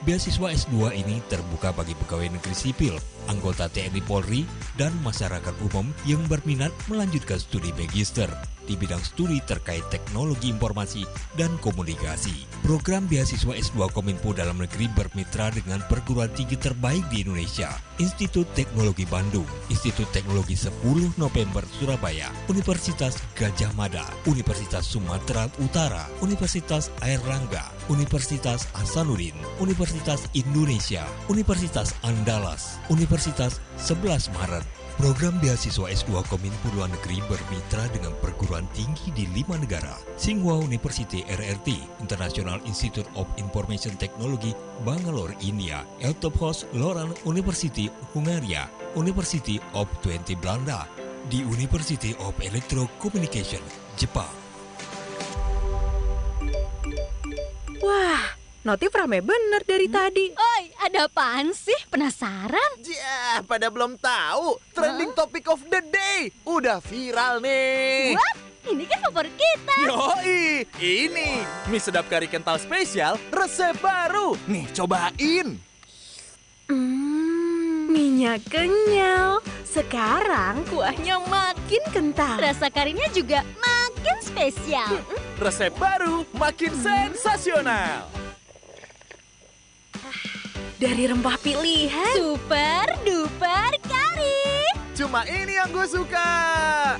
Beasiswa S2 ini terbuka bagi pegawai negeri sipil, anggota TNI Polri, dan masyarakat umum yang berminat melanjutkan studi magister di bidang studi terkait teknologi informasi dan komunikasi. Program beasiswa S2 Kominfo dalam negeri bermitra dengan perguruan tinggi terbaik di Indonesia, Institut Teknologi Bandung, Institut Teknologi 10 November Surabaya, Universitas Gajah Mada, Universitas Sumatera Utara, Universitas Airlangga, Universitas Hasanuddin, Universitas Indonesia, Universitas Andalas, Universitas 11 Maret. Program beasiswa S2 Kominfo luar negeri bermitra dengan perguruan tinggi di 5 negara. Tsinghua University RRT, International Institute of Information Technology, Bangalore, India, Eötvös Loránd University, Hungaria, University of Twente Belanda, di University of Electrocommunication, Jepang. Wah, notif rame bener dari tadi. Oi, ada apaan sih? Penasaran? Jah, pada belum tahu. Trending topic of the day. Udah viral nih. What? Ini kan favorit kita. Yoi, ini mie sedap kari kental spesial resep baru. Nih, cobain. Minyak kenyal. Sekarang kuahnya makin kental. Rasa karinya juga makin spesial. Resep baru makin sensasional. Dari rempah pilihan. Super duper kari. Cuma ini yang gue suka.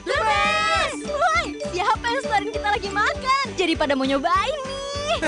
The best. Woi, siapa yang selain kita lagi makan? Jadi pada mau nyobain nih.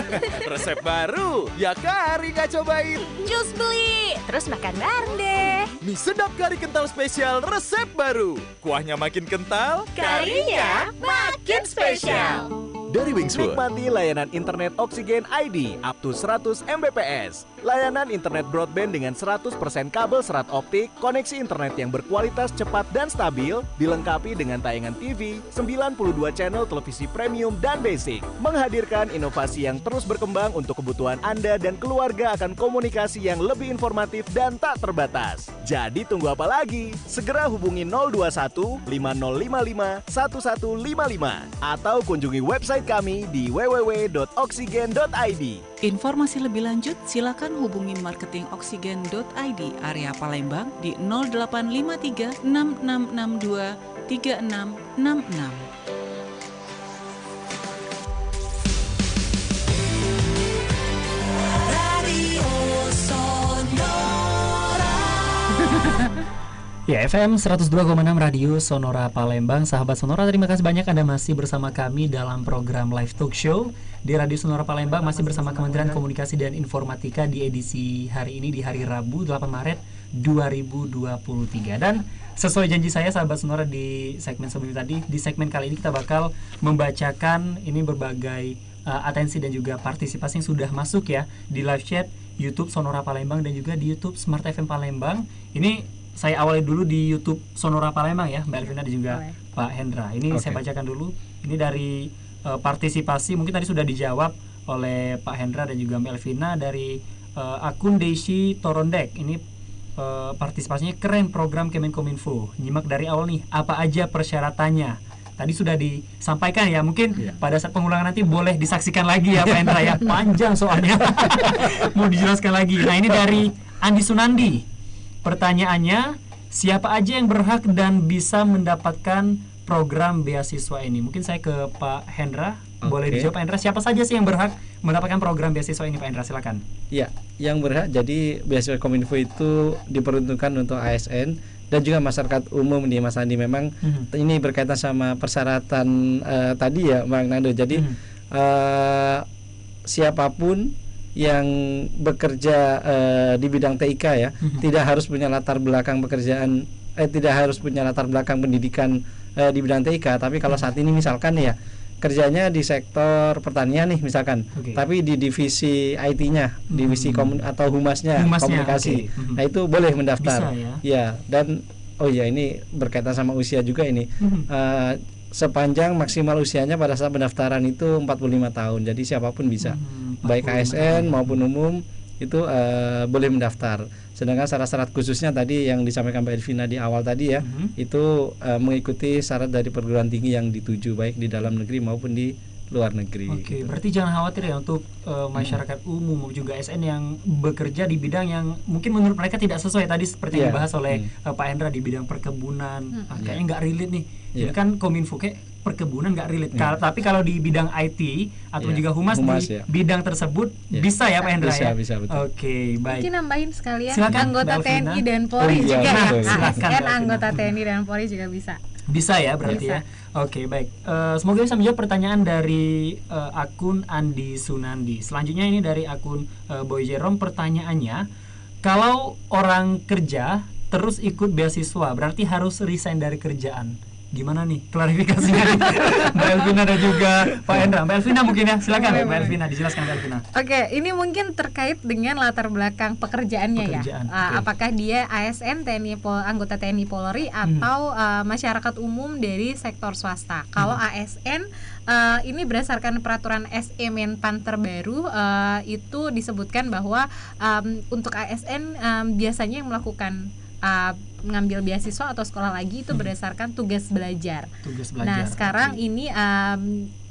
Resep baru, ya kari nggak cobain. Jus beli, terus makan bareng deh. Mie sedap kari kental spesial resep baru. Kuahnya makin kental, karinya makin spesial. Dari Wingswood, nikmati layanan internet Oksigen ID up to 100 Mbps. Layanan internet broadband dengan 100% kabel serat optik, koneksi internet yang berkualitas cepat dan stabil, dilengkapi dengan tayangan TV, 92 channel televisi premium dan basic. Menghadirkan inovasi yang terus berkembang untuk kebutuhan Anda dan keluarga akan komunikasi yang lebih informatif dan tak terbatas. Jadi tunggu apa lagi? Segera hubungi 021 5055 1155 atau kunjungi website kami di www.oksigen.id. Informasi lebih lanjut silakan hubungi marketingoksigen.id area Palembang di 0853 6662 3666. Ya, FM 102,6 Radio Sonora Palembang. Sahabat Sonora, terima kasih banyak Anda masih bersama kami dalam program Live Talk Show di Radio Sonora Palembang, masih bersama Kementerian Komunikasi dan Informatika di edisi hari ini, di hari Rabu 8 Maret 2023. Dan sesuai janji saya sahabat Sonora di segmen sebelumnya tadi, di segmen kali ini kita bakal membacakan ini berbagai atensi dan juga partisipasi yang sudah masuk ya di live chat YouTube Sonora Palembang dan juga di YouTube Smart FM Palembang. Ini saya awali dulu di YouTube Sonora Palembang ya, Mbak Elvina dan juga Pak Hendra. Ini saya bacakan dulu. Ini dari partisipasi, mungkin tadi sudah dijawab oleh Pak Hendra dan juga Mbak Elvina dari akun Desi Torondek. Ini partisipasinya keren program Kemenkominfo. Nyimak dari awal nih, apa aja persyaratannya. Tadi sudah disampaikan ya, mungkin pada saat pengulangan nanti boleh disaksikan lagi ya Pak Hendra ya. Panjang soalnya. Mau dijelaskan lagi. Nah, ini dari Andi Sunandi. Pertanyaannya, siapa aja yang berhak dan bisa mendapatkan program beasiswa ini? Mungkin saya ke Pak Hendra. Boleh dijawab Pak Hendra, siapa saja sih yang berhak mendapatkan program beasiswa ini Pak Hendra? Silakan. Ya, yang berhak jadi beasiswa Kominfo itu diperuntukkan untuk ASN dan juga masyarakat umum nih Mas Andi. Memang ini berkaitan sama persyaratan tadi ya Bang Nando. Jadi siapapun yang bekerja di bidang TIK ya, tidak harus punya latar belakang pekerjaan, tidak harus punya latar belakang pendidikan di bidang TIK. Tapi kalau saat ini misalkan ya kerjanya di sektor pertanian nih misalkan, tapi di divisi IT-nya, divisi atau humasnya komunikasi, nah itu boleh mendaftar. Bisa, ya. Dan ini berkaitan sama usia juga ini. Sepanjang maksimal usianya pada saat pendaftaran itu 45 tahun. Jadi siapapun bisa, baik ASN maupun umum itu boleh mendaftar. Sedangkan syarat-syarat khususnya tadi yang disampaikan Mbak Elvina di awal tadi ya, itu mengikuti syarat dari perguruan tinggi yang dituju, baik di dalam negeri maupun di luar negeri. Oke, berarti jangan khawatir ya untuk masyarakat umum juga ASN yang bekerja di bidang yang mungkin menurut mereka tidak sesuai tadi seperti yang dibahas oleh Pak Hendra di bidang perkebunan. Kayaknya nggak relate nih. Ini kan Kominfo kayak perkebunan nggak relate. Tapi kalau di bidang IT atau juga humas di bidang tersebut bisa ya Pak Hendra bisa, betul. Oke, baik. Mungkin nambahin sekalian Mbak anggota Elvina. TNI dan Polri juga ya. Silakan, ASN anggota TNI dan Polri juga bisa. Bisa ya berarti ya. Oke, baik. Semoga bisa menjawab pertanyaan dari akun Andi Sunandi. Selanjutnya ini dari akun Boy Jerome. Pertanyaannya, kalau orang kerja terus ikut beasiswa, berarti harus resign dari kerjaan. Gimana nih klarifikasinya nih? Mbak Elvina dan juga Pak Hendra. Mbak Elvina mungkin ya, silakan Mbak Elvina, dijelaskan Mbak Elvina. Oke, ini mungkin terkait dengan latar belakang pekerjaannya ya. Apakah dia ASN, anggota TNI Polri atau masyarakat umum dari sektor swasta. Kalau ASN ini berdasarkan peraturan SE Menpan terbaru itu disebutkan bahwa untuk ASN biasanya yang melakukan mengambil beasiswa atau sekolah lagi itu berdasarkan tugas belajar. Nah sekarang ini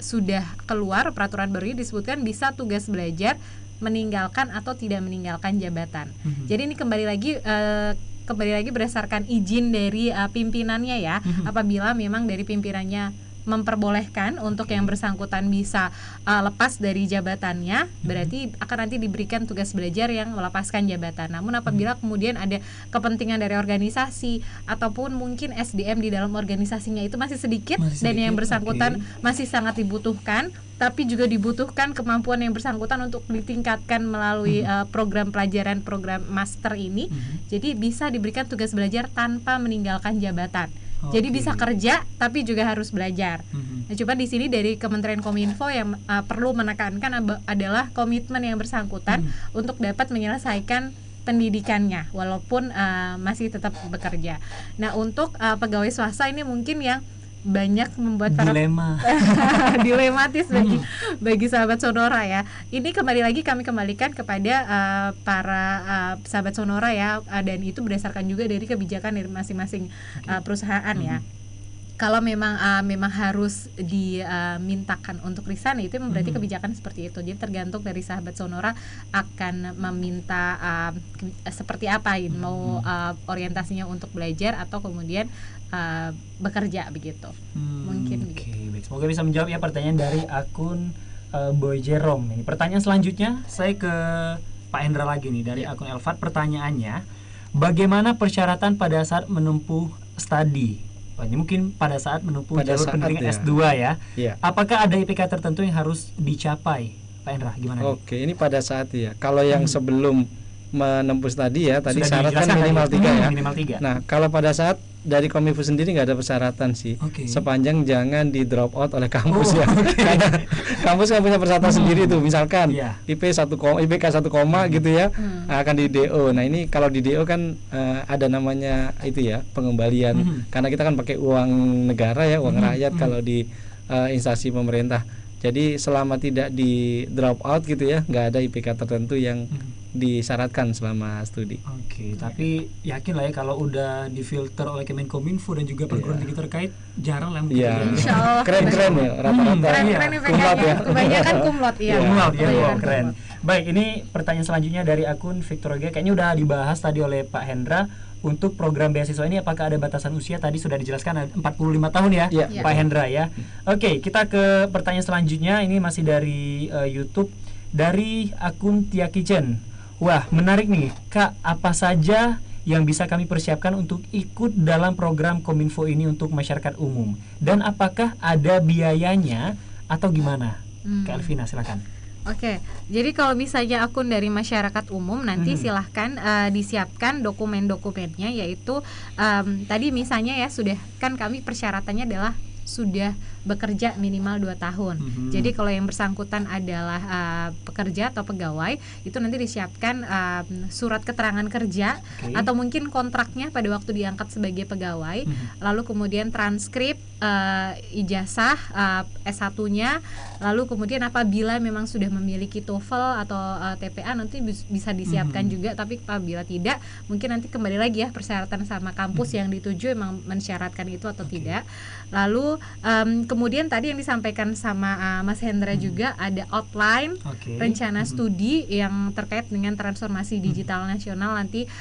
sudah keluar peraturan baru ini disebutkan bisa tugas belajar meninggalkan atau tidak meninggalkan jabatan. Jadi ini kembali lagi berdasarkan izin dari pimpinannya ya. Apabila memang dari pimpinannya memperbolehkan untuk yang bersangkutan bisa lepas dari jabatannya, berarti akan nanti diberikan tugas belajar yang melepaskan jabatan. Namun apabila kemudian ada kepentingan dari organisasi ataupun mungkin SDM di dalam organisasinya itu masih sedikit dan yang bersangkutan masih sangat dibutuhkan, tapi juga dibutuhkan kemampuan yang bersangkutan untuk ditingkatkan melalui program pelajaran, program master ini, jadi bisa diberikan tugas belajar tanpa meninggalkan jabatan. Jadi bisa kerja tapi juga harus belajar. Nah, coba di sini dari Kementerian Kominfo yang perlu menekankan adalah komitmen yang bersangkutan untuk dapat menyelesaikan pendidikannya walaupun masih tetap bekerja. Nah, untuk pegawai swasta ini mungkin yang banyak membuat dilematis bagi sahabat Sonora ya. Ini kembali lagi kami kembalikan kepada para sahabat Sonora ya, dan itu berdasarkan juga dari kebijakan dari masing-masing perusahaan ya. Kalau memang harus dimintakan untuk resign, itu berarti kebijakan seperti itu. Jadi tergantung dari sahabat Sonora akan meminta seperti apa, mau orientasinya untuk belajar atau kemudian bekerja begitu. Mungkin baik. Semoga bisa menjawab ya pertanyaan dari akun Boy Jerome. Ini pertanyaan selanjutnya saya ke Pak Hendra lagi nih dari akun Elfat. Pertanyaannya, bagaimana persyaratan pada saat menempuh studi? Ini mungkin pada saat menempuh jalur pendidikan S2 ya. Apakah ada IPK tertentu yang harus dicapai, Pak Hendra? Gimana? Oke, ini pada saat ya. Kalau yang sebelum menempuh studi ya, tadi Sudah syarat kan minimal 3 ya. Minimal 3. Nah, kalau pada saat dari Kominfo sendiri nggak ada persyaratan sih, sepanjang jangan di drop out oleh kampus ya. Karena kampus kan punya persyaratan sendiri tuh, misalkan IPK 1 koma gitu ya, akan di DO. Nah ini kalau di DO kan ada namanya itu ya, pengembalian, karena kita kan pakai uang negara ya, uang rakyat kalau di instansi pemerintah. Jadi selama tidak di drop out gitu ya, nggak ada IPK tertentu yang disyaratkan selama studi. Oke, tapi yakin lah ya kalau udah difilter oleh Kemenkominfo dan juga perguruan tinggi terkait, jarang lah mungkin. Keren-keren ya rata-rata. Keren kumlot ya. Kebanyakan kumlot ya. Kumlot ya, wow, keren. Baik, ini pertanyaan selanjutnya dari akun Victor G. Kayaknya udah dibahas tadi oleh Pak Hendra. Untuk program beasiswa ini apakah ada batasan usia? Tadi sudah dijelaskan 45 tahun ya, Pak Hendra ya. Oke, kita ke pertanyaan selanjutnya. Ini masih dari YouTube, dari akun Tia Kitchen. Wah, menarik nih, Kak. Apa saja yang bisa kami persiapkan untuk ikut dalam program Kominfo ini untuk masyarakat umum? Dan apakah ada biayanya atau gimana? Kak Elvina, silakan. Oke, jadi kalau misalnya akun dari masyarakat umum nanti silahkan disiapkan dokumen-dokumennya, yaitu tadi misalnya ya sudah kan kami persyaratannya adalah sudah bekerja minimal 2 tahun. Jadi kalau yang bersangkutan adalah pekerja atau pegawai, itu nanti disiapkan surat keterangan kerja atau mungkin kontraknya pada waktu diangkat sebagai pegawai, lalu kemudian transkrip ijazah S1-nya, lalu kemudian apabila memang sudah memiliki TOEFL atau TPA nanti bisa disiapkan juga, tapi apabila tidak mungkin nanti kembali lagi ya persyaratan sama kampus yang dituju emang mensyaratkan itu atau tidak. Lalu kemudian tadi yang disampaikan sama Mas Hendra juga ada outline rencana studi yang terkait dengan transformasi digital nasional nanti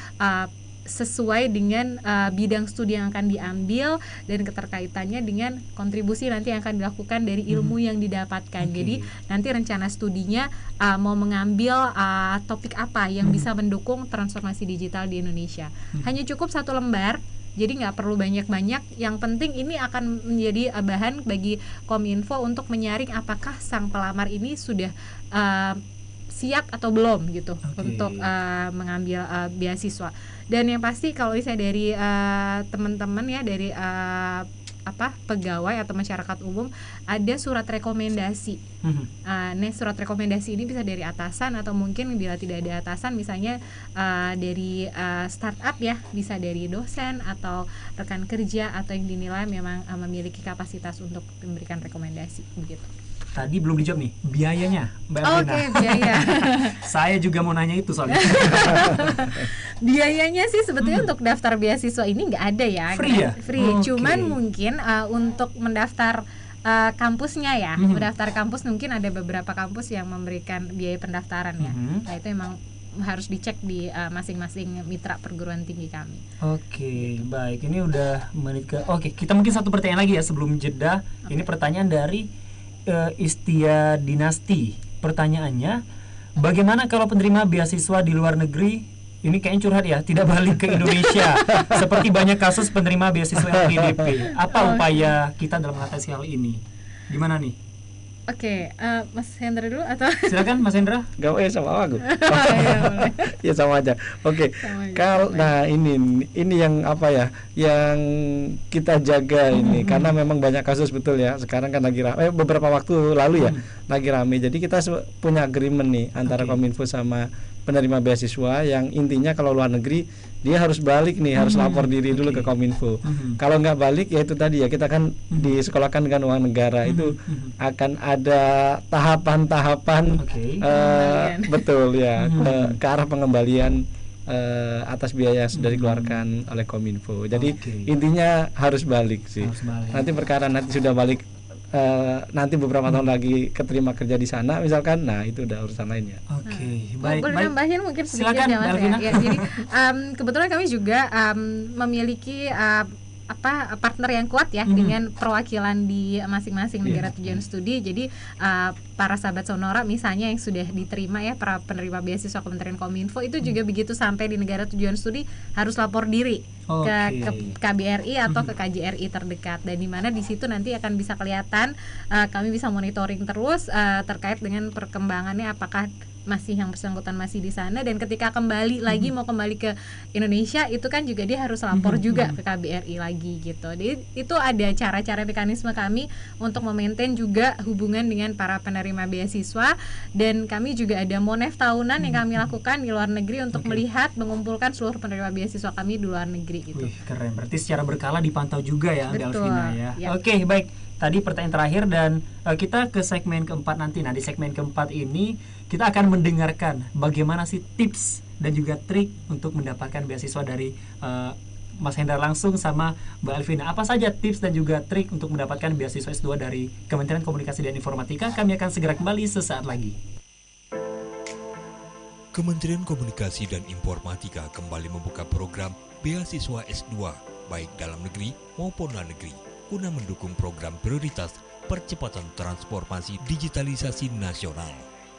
sesuai dengan bidang studi yang akan diambil dan keterkaitannya dengan kontribusi nanti yang akan dilakukan dari ilmu yang didapatkan. Jadi nanti rencana studinya mau mengambil topik apa yang bisa mendukung transformasi digital di Indonesia. Hanya cukup 1 lembar. Jadi nggak perlu banyak-banyak. Yang penting ini akan menjadi bahan bagi Kominfo untuk menyaring apakah sang pelamar ini sudah siap atau belum gitu untuk mengambil beasiswa. Dan yang pasti kalau misalnya dari teman-teman ya dari pegawai atau masyarakat umum ada surat rekomendasi. Surat rekomendasi ini bisa dari atasan atau mungkin bila tidak ada atasan misalnya dari startup ya, bisa dari dosen atau rekan kerja atau yang dinilai memang memiliki kapasitas untuk memberikan rekomendasi begitu. Tadi belum dijawab nih, biayanya Mbak Elvina. Biaya. Saya juga mau nanya itu soalnya. Biayanya sih sebetulnya untuk daftar beasiswa ini nggak ada ya. Free ya? Free. Cuman mungkin untuk mendaftar kampusnya ya, mendaftar kampus mungkin ada beberapa kampus yang memberikan biaya pendaftaran ya. Nah itu emang harus dicek di masing-masing mitra perguruan tinggi kami. Oke, baik. Ini udah menit ke. Kita mungkin satu pertanyaan lagi ya sebelum jeda. Ini pertanyaan dari Istia Dinasti. Pertanyaannya, bagaimana kalau penerima beasiswa di luar negeri ini kayaknya curhat ya, tidak balik ke Indonesia seperti banyak kasus penerima beasiswa LPDP. Apa upaya kita dalam mengatasi hal ini? Gimana nih? Mas Hendra dulu atau? Silakan Mas Hendra. Gak sama aku. Ya sama aja. Kalau ini yang apa ya, yang kita jaga ini karena memang banyak kasus betul ya. Sekarang kan lagi beberapa waktu lalu ya lagi rame. Jadi kita punya agreement nih antara Kominfo sama penerima beasiswa yang intinya kalau luar negeri dia harus balik nih, harus lapor diri dulu ke Kominfo. Kalau nggak balik ya itu tadi ya, kita kan disekolahkan dengan uang negara, itu akan ada tahapan-tahapan betul ya ke arah pengembalian atas biaya yang sudah dikeluarkan oleh Kominfo. Jadi intinya harus balik sih. Nanti perkara nanti sudah balik nanti beberapa tahun lagi keterima kerja di sana misalkan, nah itu udah urusan lainnya. Baik. Boleh nambahin mungkin sedikit ya Mas ya. Jadi kebetulan kami juga memiliki partner yang kuat ya dengan perwakilan di masing-masing negara tujuan studi. Jadi para sahabat Sonora misalnya yang sudah diterima ya, para penerima beasiswa Kementerian Kominfo itu juga begitu sampai di negara tujuan studi harus lapor diri ke KBRI atau ke KJRI terdekat, dan di mana di situ nanti akan bisa kelihatan, kami bisa monitoring terus terkait dengan perkembangannya, apakah masih yang bersangkutan masih di sana, dan ketika kembali lagi mau kembali ke Indonesia itu kan juga dia harus lapor juga ke KBRI lagi gitu. Jadi itu ada cara-cara mekanisme kami untuk memaintain juga hubungan dengan para penerima beasiswa, dan kami juga ada Monef tahunan yang kami lakukan di luar negeri untuk melihat mengumpulkan seluruh penerima beasiswa kami di luar negeri gitu. Wih, keren. Berarti secara berkala dipantau juga ya, Delvina ya. Ya. Oke, baik. Tadi pertanyaan terakhir dan kita ke segmen keempat nanti. Nah, di segmen keempat ini kita akan mendengarkan bagaimana sih tips dan juga trik untuk mendapatkan beasiswa dari Mas Hendra langsung sama Mbak Elvina. Apa saja tips dan juga trik untuk mendapatkan beasiswa S2 dari Kementerian Komunikasi dan Informatika? Kami akan segera kembali sesaat lagi. Kementerian Komunikasi dan Informatika kembali membuka program beasiswa S2 baik dalam negeri maupun luar negeri guna mendukung program prioritas percepatan transformasi digitalisasi nasional.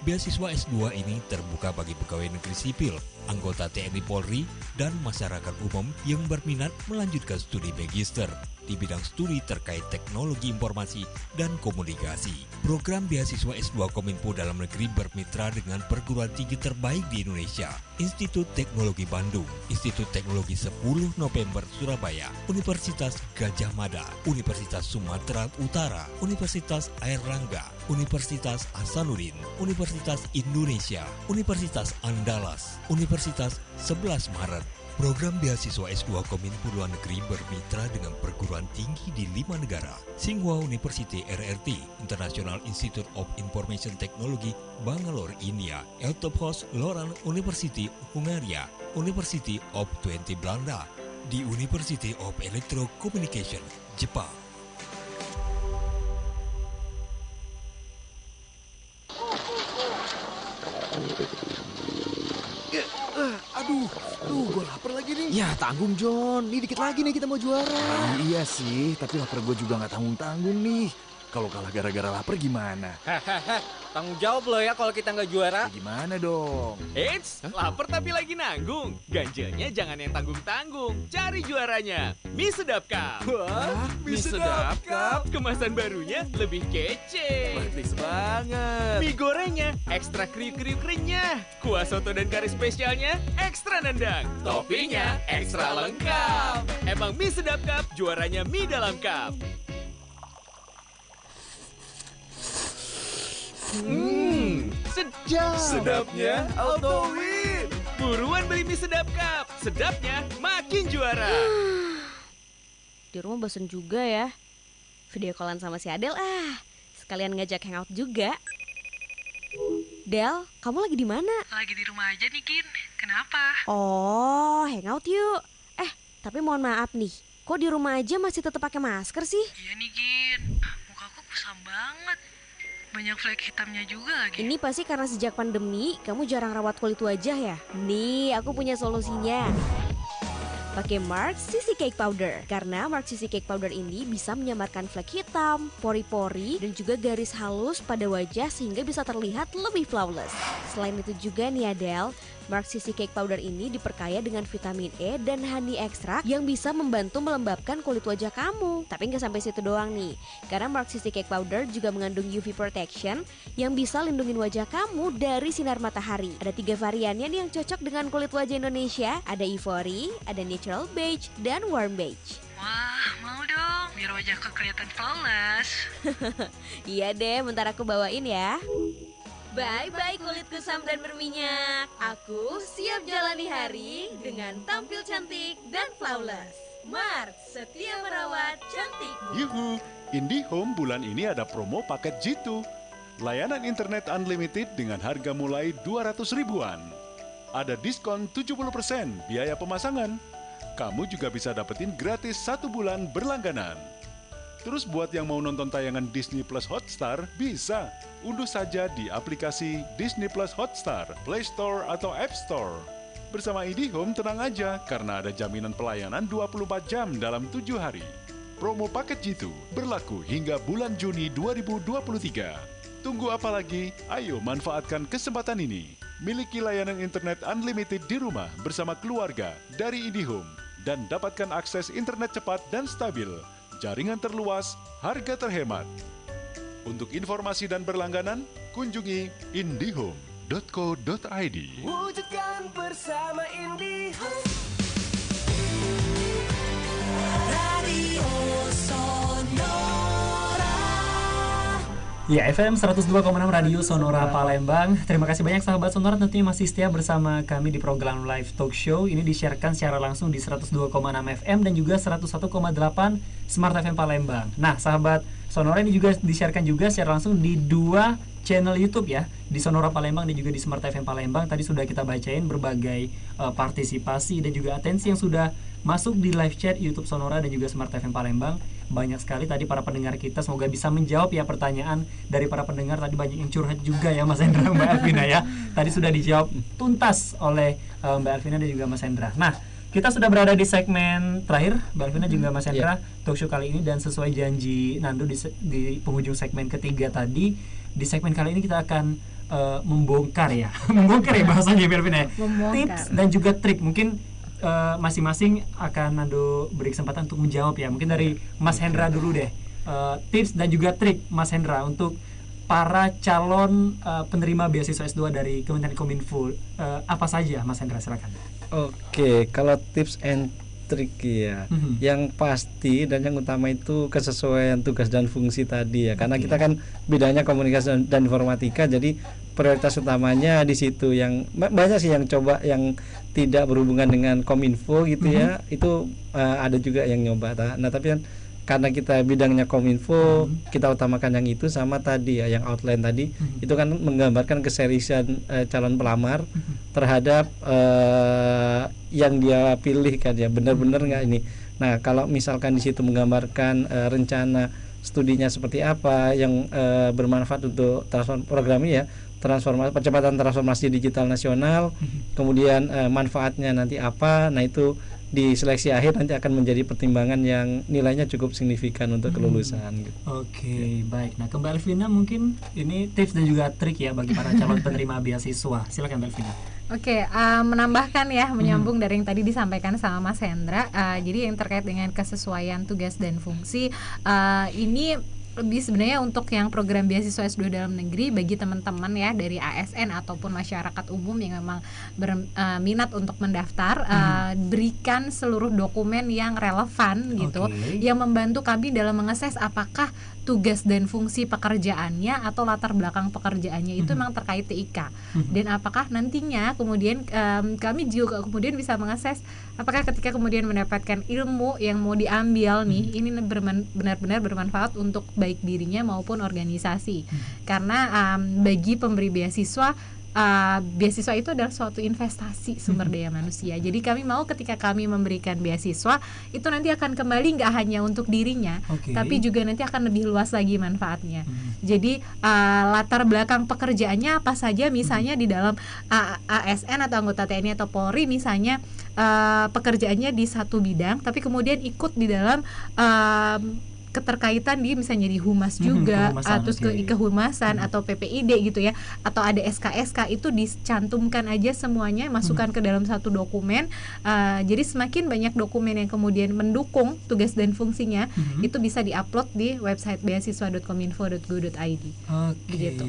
Beasiswa S2 ini terbuka bagi pegawai negeri sipil, anggota TNI Polri, dan masyarakat umum yang berminat melanjutkan studi magister di bidang studi terkait teknologi informasi dan komunikasi. Program beasiswa S2 Kominfo dalam negeri bermitra dengan perguruan tinggi terbaik di Indonesia, Institut Teknologi Bandung, Institut Teknologi 10 November Surabaya, Universitas Gajah Mada, Universitas Sumatera Utara, Universitas Airlangga, Universitas Hasanuddin, Universitas Indonesia, Universitas Andalas, Universitas 11 Maret. Program beasiswa S2 Kominfo luar negeri bermitra dengan perguruan tinggi di 5 negara. Tsinghua University RRT, International Institute of Information Technology, Bangalore, India, Eötvös Loránd University, Hungaria, University of Twente Belanda, di University of Electrocommunication, Jepang. Aduh, gue lapar lagi nih. Ya tanggung John, nih dikit lagi nih kita mau juara. Iya sih, tapi lapar gue juga gak tanggung-tanggung nih. Kalau kalah gara-gara lapar gimana? Hahaha, tanggung jawab lo ya kalau kita nggak juara. Ya, gimana dong? Eits, lapar tapi lagi nanggung. Ganjanya jangan yang tanggung-tanggung, cari juaranya. Mie Sedap Cup. Wah, Mie Sedap Cup. Kemasan barunya lebih kece. Praktis banget. Mie gorengnya ekstra kriuk-kriuk renyah. Kuah soto dan kari spesialnya ekstra nendang. Toppingnya ekstra lengkap. Emang Mie Sedap Cup juaranya mie dalam cup. Sedap. Sedapnya auto win. Buruan beli Mie Sedap Cup. Sedapnya makin juara. Di rumah bosen juga ya. Video callan sama si Adel sekalian ngajak hangout juga. Del, kamu lagi di mana? Lagi di rumah aja nih, Kin. Kenapa? Oh, hangout yuk. Tapi mohon maaf nih. Kok di rumah aja masih tetap pakai masker sih? Iya nih, Kin. Mukaku kusam banget. Banyak flek hitamnya juga lagi. Ini pasti karena sejak pandemi kamu jarang rawat kulit wajah ya? Nih, aku punya solusinya. Pakai Mark CC Cake Powder. Karena Mark CC Cake Powder ini bisa menyamarkan flek hitam, pori-pori, dan juga garis halus pada wajah sehingga bisa terlihat lebih flawless. Selain itu juga nih Adele, Mark CC Cake Powder ini diperkaya dengan vitamin E dan honey extract yang bisa membantu melembabkan kulit wajah kamu. Tapi nggak sampai situ doang nih, karena Mark CC Cake Powder juga mengandung UV protection yang bisa lindungin wajah kamu dari sinar matahari. Ada 3 variannya nih yang cocok dengan kulit wajah Indonesia. Ada Ivory, ada Natural Beige, dan Warm Beige. Wah, mau dong, biar wajahku kelihatan flawless. Iya deh, bentar aku bawain ya. Bye-bye kulit kusam dan berminyak. Aku siap jalani hari dengan tampil cantik dan flawless. Mark, setia merawat cantikmu. Yuhu, IndiHome bulan ini ada promo paket Jitu. Layanan internet unlimited dengan harga mulai 200 ribuan. Ada diskon 70% biaya pemasangan. Kamu juga bisa dapetin gratis 1 bulan berlangganan. Terus buat yang mau nonton tayangan Disney Plus Hotstar, bisa. Unduh saja di aplikasi Disney Plus Hotstar, Play Store atau App Store. Bersama IndiHome tenang aja karena ada jaminan pelayanan 24 jam dalam 7 hari. Promo paket Jitu berlaku hingga bulan Juni 2023. Tunggu apa lagi? Ayo manfaatkan kesempatan ini. Miliki layanan internet unlimited di rumah bersama keluarga dari IndiHome dan dapatkan akses internet cepat dan stabil, jaringan terluas, harga terhemat. Untuk informasi dan berlangganan, kunjungi indihome.co.id. Wujudkan bersama IndiHome. Radio Sonora. Ya, FM 102,6 Radio Sonora Palembang. Terima kasih banyak sahabat Sonora, tentunya masih setia bersama kami di program live talk show. Ini disiarkan secara langsung di 102,6 FM dan juga 101,8 Smart FM Palembang. Nah, sahabat Sonora, ini juga disiarkan juga secara langsung di 2 channel YouTube ya, di Sonora Palembang dan juga di Smart FM Palembang. Tadi sudah kita bacain berbagai partisipasi dan juga atensi yang sudah masuk di live chat YouTube Sonora dan juga Smart FM Palembang. Banyak sekali tadi para pendengar kita, semoga bisa menjawab ya pertanyaan dari para pendengar. Tadi banyak yang curhat juga ya Mas Hendra, Mbak Elvina ya. Tadi sudah dijawab tuntas oleh Mbak Elvina dan juga Mas Hendra. Nah, kita sudah berada di segmen terakhir, Mbak Elvina juga Mas Hendra, talk show kali ini. Dan sesuai janji Nando di penghujung segmen ketiga tadi, di segmen kali ini kita akan membongkar ya membongkar ya bahasanya Mbak Elvina ya, tips dan juga trik. Mungkin masing-masing akan Nando beri kesempatan untuk menjawab ya. Mungkin dari Mas Hendra dulu deh, tips dan juga trik Mas Hendra untuk para calon penerima beasiswa S2 dari Kementerian Kominfo, apa saja Mas Hendra, silakan. Oke, kalau tips and trik ya, yang pasti dan yang utama itu kesesuaian tugas dan fungsi tadi ya, karena kita kan bidangnya komunikasi dan informatika, jadi prioritas utamanya di situ. Yang banyak sih yang coba yang tidak berhubungan dengan Kominfo gitu ya, itu ada juga yang nyoba. Nah tapi kan karena kita bidangnya Kominfo, kita utamakan yang itu, sama tadi ya yang outline tadi, itu kan menggambarkan keseriusan calon pelamar terhadap yang dia pilih kan ya, benar-benar nggak ini. Nah kalau misalkan di situ menggambarkan rencana studinya seperti apa yang bermanfaat untuk program ini ya, percepatan transformasi digital nasional, kemudian manfaatnya nanti apa, nah itu di seleksi akhir nanti akan menjadi pertimbangan yang nilainya cukup signifikan untuk kelulusan gitu. Oke, baik. Nah, ke Mbak Elvina mungkin ini tips dan juga trik ya bagi para calon penerima beasiswa. Silakan Mbak Elvina. Oke, menambahkan ya, menyambung dari yang tadi disampaikan sama Mas Hendra. Jadi yang terkait dengan kesesuaian tugas dan fungsi, ini lebih sebenarnya untuk yang program beasiswa S2 dalam negeri bagi teman-teman ya dari ASN ataupun masyarakat umum yang memang berminat untuk mendaftar, berikan seluruh dokumen yang relevan gitu, yang membantu kami dalam mengakses apakah tugas dan fungsi pekerjaannya atau latar belakang pekerjaannya itu memang terkait TIK, dan apakah nantinya kemudian kami juga kemudian bisa mengakses apakah ketika kemudian mendapatkan ilmu yang mau diambil nih, ini benar-benar bermanfaat untuk baik dirinya maupun organisasi. Karena bagi pemberi beasiswa, beasiswa itu adalah suatu investasi sumber daya manusia. Jadi kami mau ketika kami memberikan beasiswa itu nanti akan kembali nggak hanya untuk dirinya, tapi juga nanti akan lebih luas lagi manfaatnya. Jadi latar belakang pekerjaannya apa saja, misalnya di dalam ASN atau anggota TNI atau Polri misalnya pekerjaannya di satu bidang, tapi kemudian ikut di dalam keterkaitan di misalnya di humas juga, atau kehumasan atau PPID gitu ya, atau ada SKSK, itu dicantumkan aja semuanya, masukkan ke dalam satu dokumen. Jadi semakin banyak dokumen yang kemudian mendukung tugas dan fungsinya, itu bisa diupload di website beasiswa.kominfo.go.id. Gitu.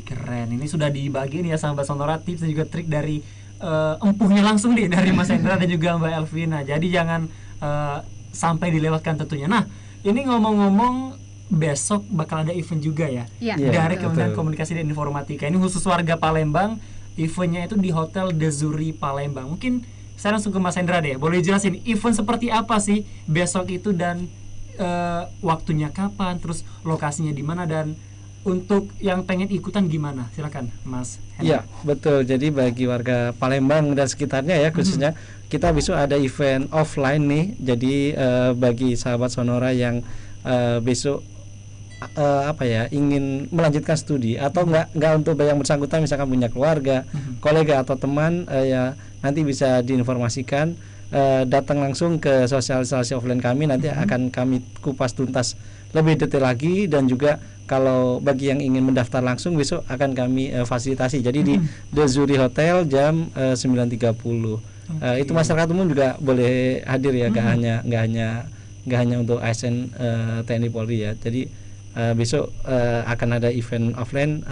Keren. Ini sudah dibagi nih ya sahabat Sonora, tips dan juga trik dari empuhnya langsung nih dari Mas Hendra dan juga Mbak Elvina. Jadi jangan sampai dilewatkan tentunya. Nah, ini ngomong-ngomong, besok bakal ada event juga ya, dari Kementerian Komunikasi dan Informatika. Ini khusus warga Palembang, eventnya itu di Hotel Dezuri Palembang. Mungkin saya langsung ke Mas Hendra deh, boleh jelasin event seperti apa sih besok itu, dan waktunya kapan, terus lokasinya di mana, dan untuk yang pengen ikutan gimana? Silakan Mas Hendra. Iya, betul. Jadi bagi warga Palembang dan sekitarnya ya khususnya, kita besok ada event offline nih. Jadi bagi sahabat Sonora yang besok ingin melanjutkan studi atau enggak untuk yang bersangkutan misalkan punya keluarga, kolega atau teman ya nanti bisa diinformasikan, datang langsung ke sosialisasi offline kami, nanti akan kami kupas tuntas lebih detail lagi, dan juga kalau bagi yang ingin mendaftar langsung besok akan kami fasilitasi. Jadi di The Zuri Hotel jam 9.30. Itu masyarakat umum juga boleh hadir ya, nggak hanya untuk ASN TNI Polri ya. Jadi besok akan ada event offline,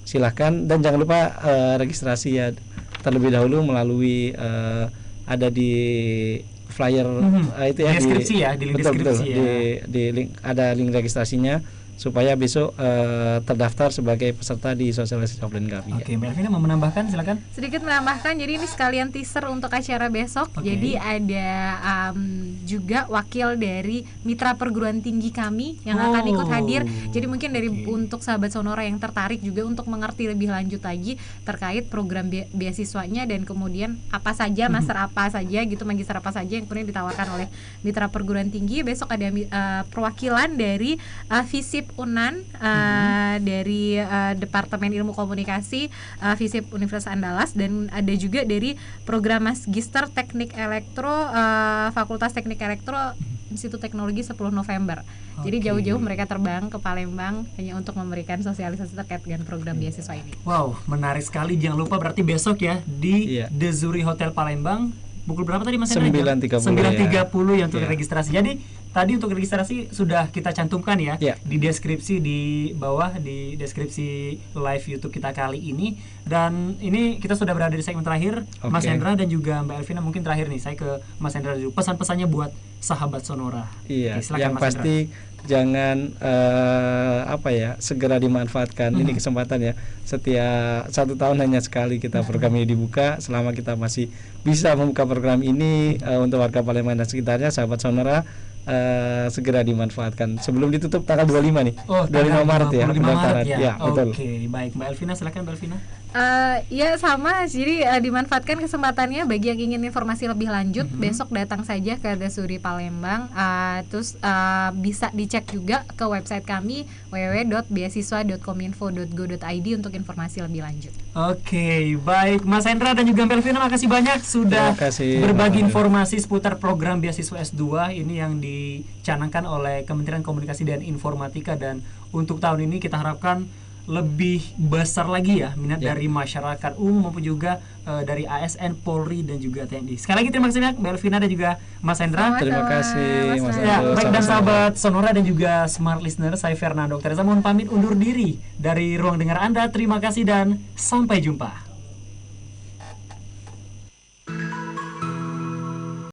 silahkan, dan jangan lupa registrasi ya terlebih dahulu melalui ada di flyer itu ya, deskripsi ya, di link deskripsi ya. Di link, ada link registrasinya supaya besok terdaftar sebagai peserta di sosialisasi offline kami. Oke, Mbak Elvina mau menambahkan, silakan. Sedikit menambahkan, jadi ini sekalian teaser untuk acara besok. Jadi ada juga wakil dari mitra perguruan tinggi kami yang akan ikut hadir. Jadi mungkin dari untuk sahabat Sonora yang tertarik juga untuk mengerti lebih lanjut lagi terkait program beasiswanya, dan kemudian apa saja, master apa saja gitu, magister apa saja yang kemudian ditawarkan oleh mitra perguruan tinggi. Besok ada perwakilan dari FISIP UNAN, dari Departemen Ilmu Komunikasi FISIP Universitas Andalas, dan ada juga dari program Magister Teknik Elektro Fakultas Teknik Elektro Institut Teknologi 10 November. Jadi jauh-jauh mereka terbang ke Palembang hanya untuk memberikan sosialisasi terkait dengan program beasiswa ini. Wow, menarik sekali. Jangan lupa berarti besok ya di The Zuri Hotel Palembang. Pukul berapa tadi Mas Hendra? 9.30 yang untuk registrasi. Jadi tadi untuk registrasi sudah kita cantumkan ya, di deskripsi di bawah, di deskripsi live YouTube kita kali ini. Dan ini kita sudah berada di segmen terakhir. Mas Hendra dan juga Mbak Elvina, mungkin terakhir nih saya ke Mas Hendra dulu. Pesan-pesannya buat sahabat Sonora. Iya, silakan, yang Mas pasti jangan segera dimanfaatkan ini kesempatan ya. Setiap 1 tahun hanya sekali kita program ini dibuka. Selama kita masih bisa membuka program ini untuk warga Palembang dan sekitarnya, sahabat Sonora, segera dimanfaatkan sebelum ditutup tanggal 25 nih. 25 Maret ya pendaftaran. Ya, betul. Oke, baik Mbak Elvina, silakan Mbak Elvina. Ya sama, jadi dimanfaatkan kesempatannya bagi yang ingin informasi lebih lanjut. Besok datang saja ke The Zuri Palembang, terus bisa dicek juga ke website kami www.beasiswa.kominfo.go.id untuk informasi lebih lanjut. Oke, baik Mas Hendra dan juga Mbak Elvina, makasih banyak sudah berbagi informasi seputar program beasiswa S2 ini yang dicanangkan oleh Kementerian Komunikasi dan Informatika, dan untuk tahun ini kita harapkan lebih besar lagi ya minat dari masyarakat umum maupun juga dari ASN, Polri dan juga TNI. Sekali lagi terima kasih banyak Mbak Elvina dan juga Mas Hendra. Terima kasih Mas ya, baik, dan sahabat Sonora dan juga Smart Listener, saya Fernando Teresa mohon pamit undur diri dari ruang dengar Anda. Terima kasih dan sampai jumpa.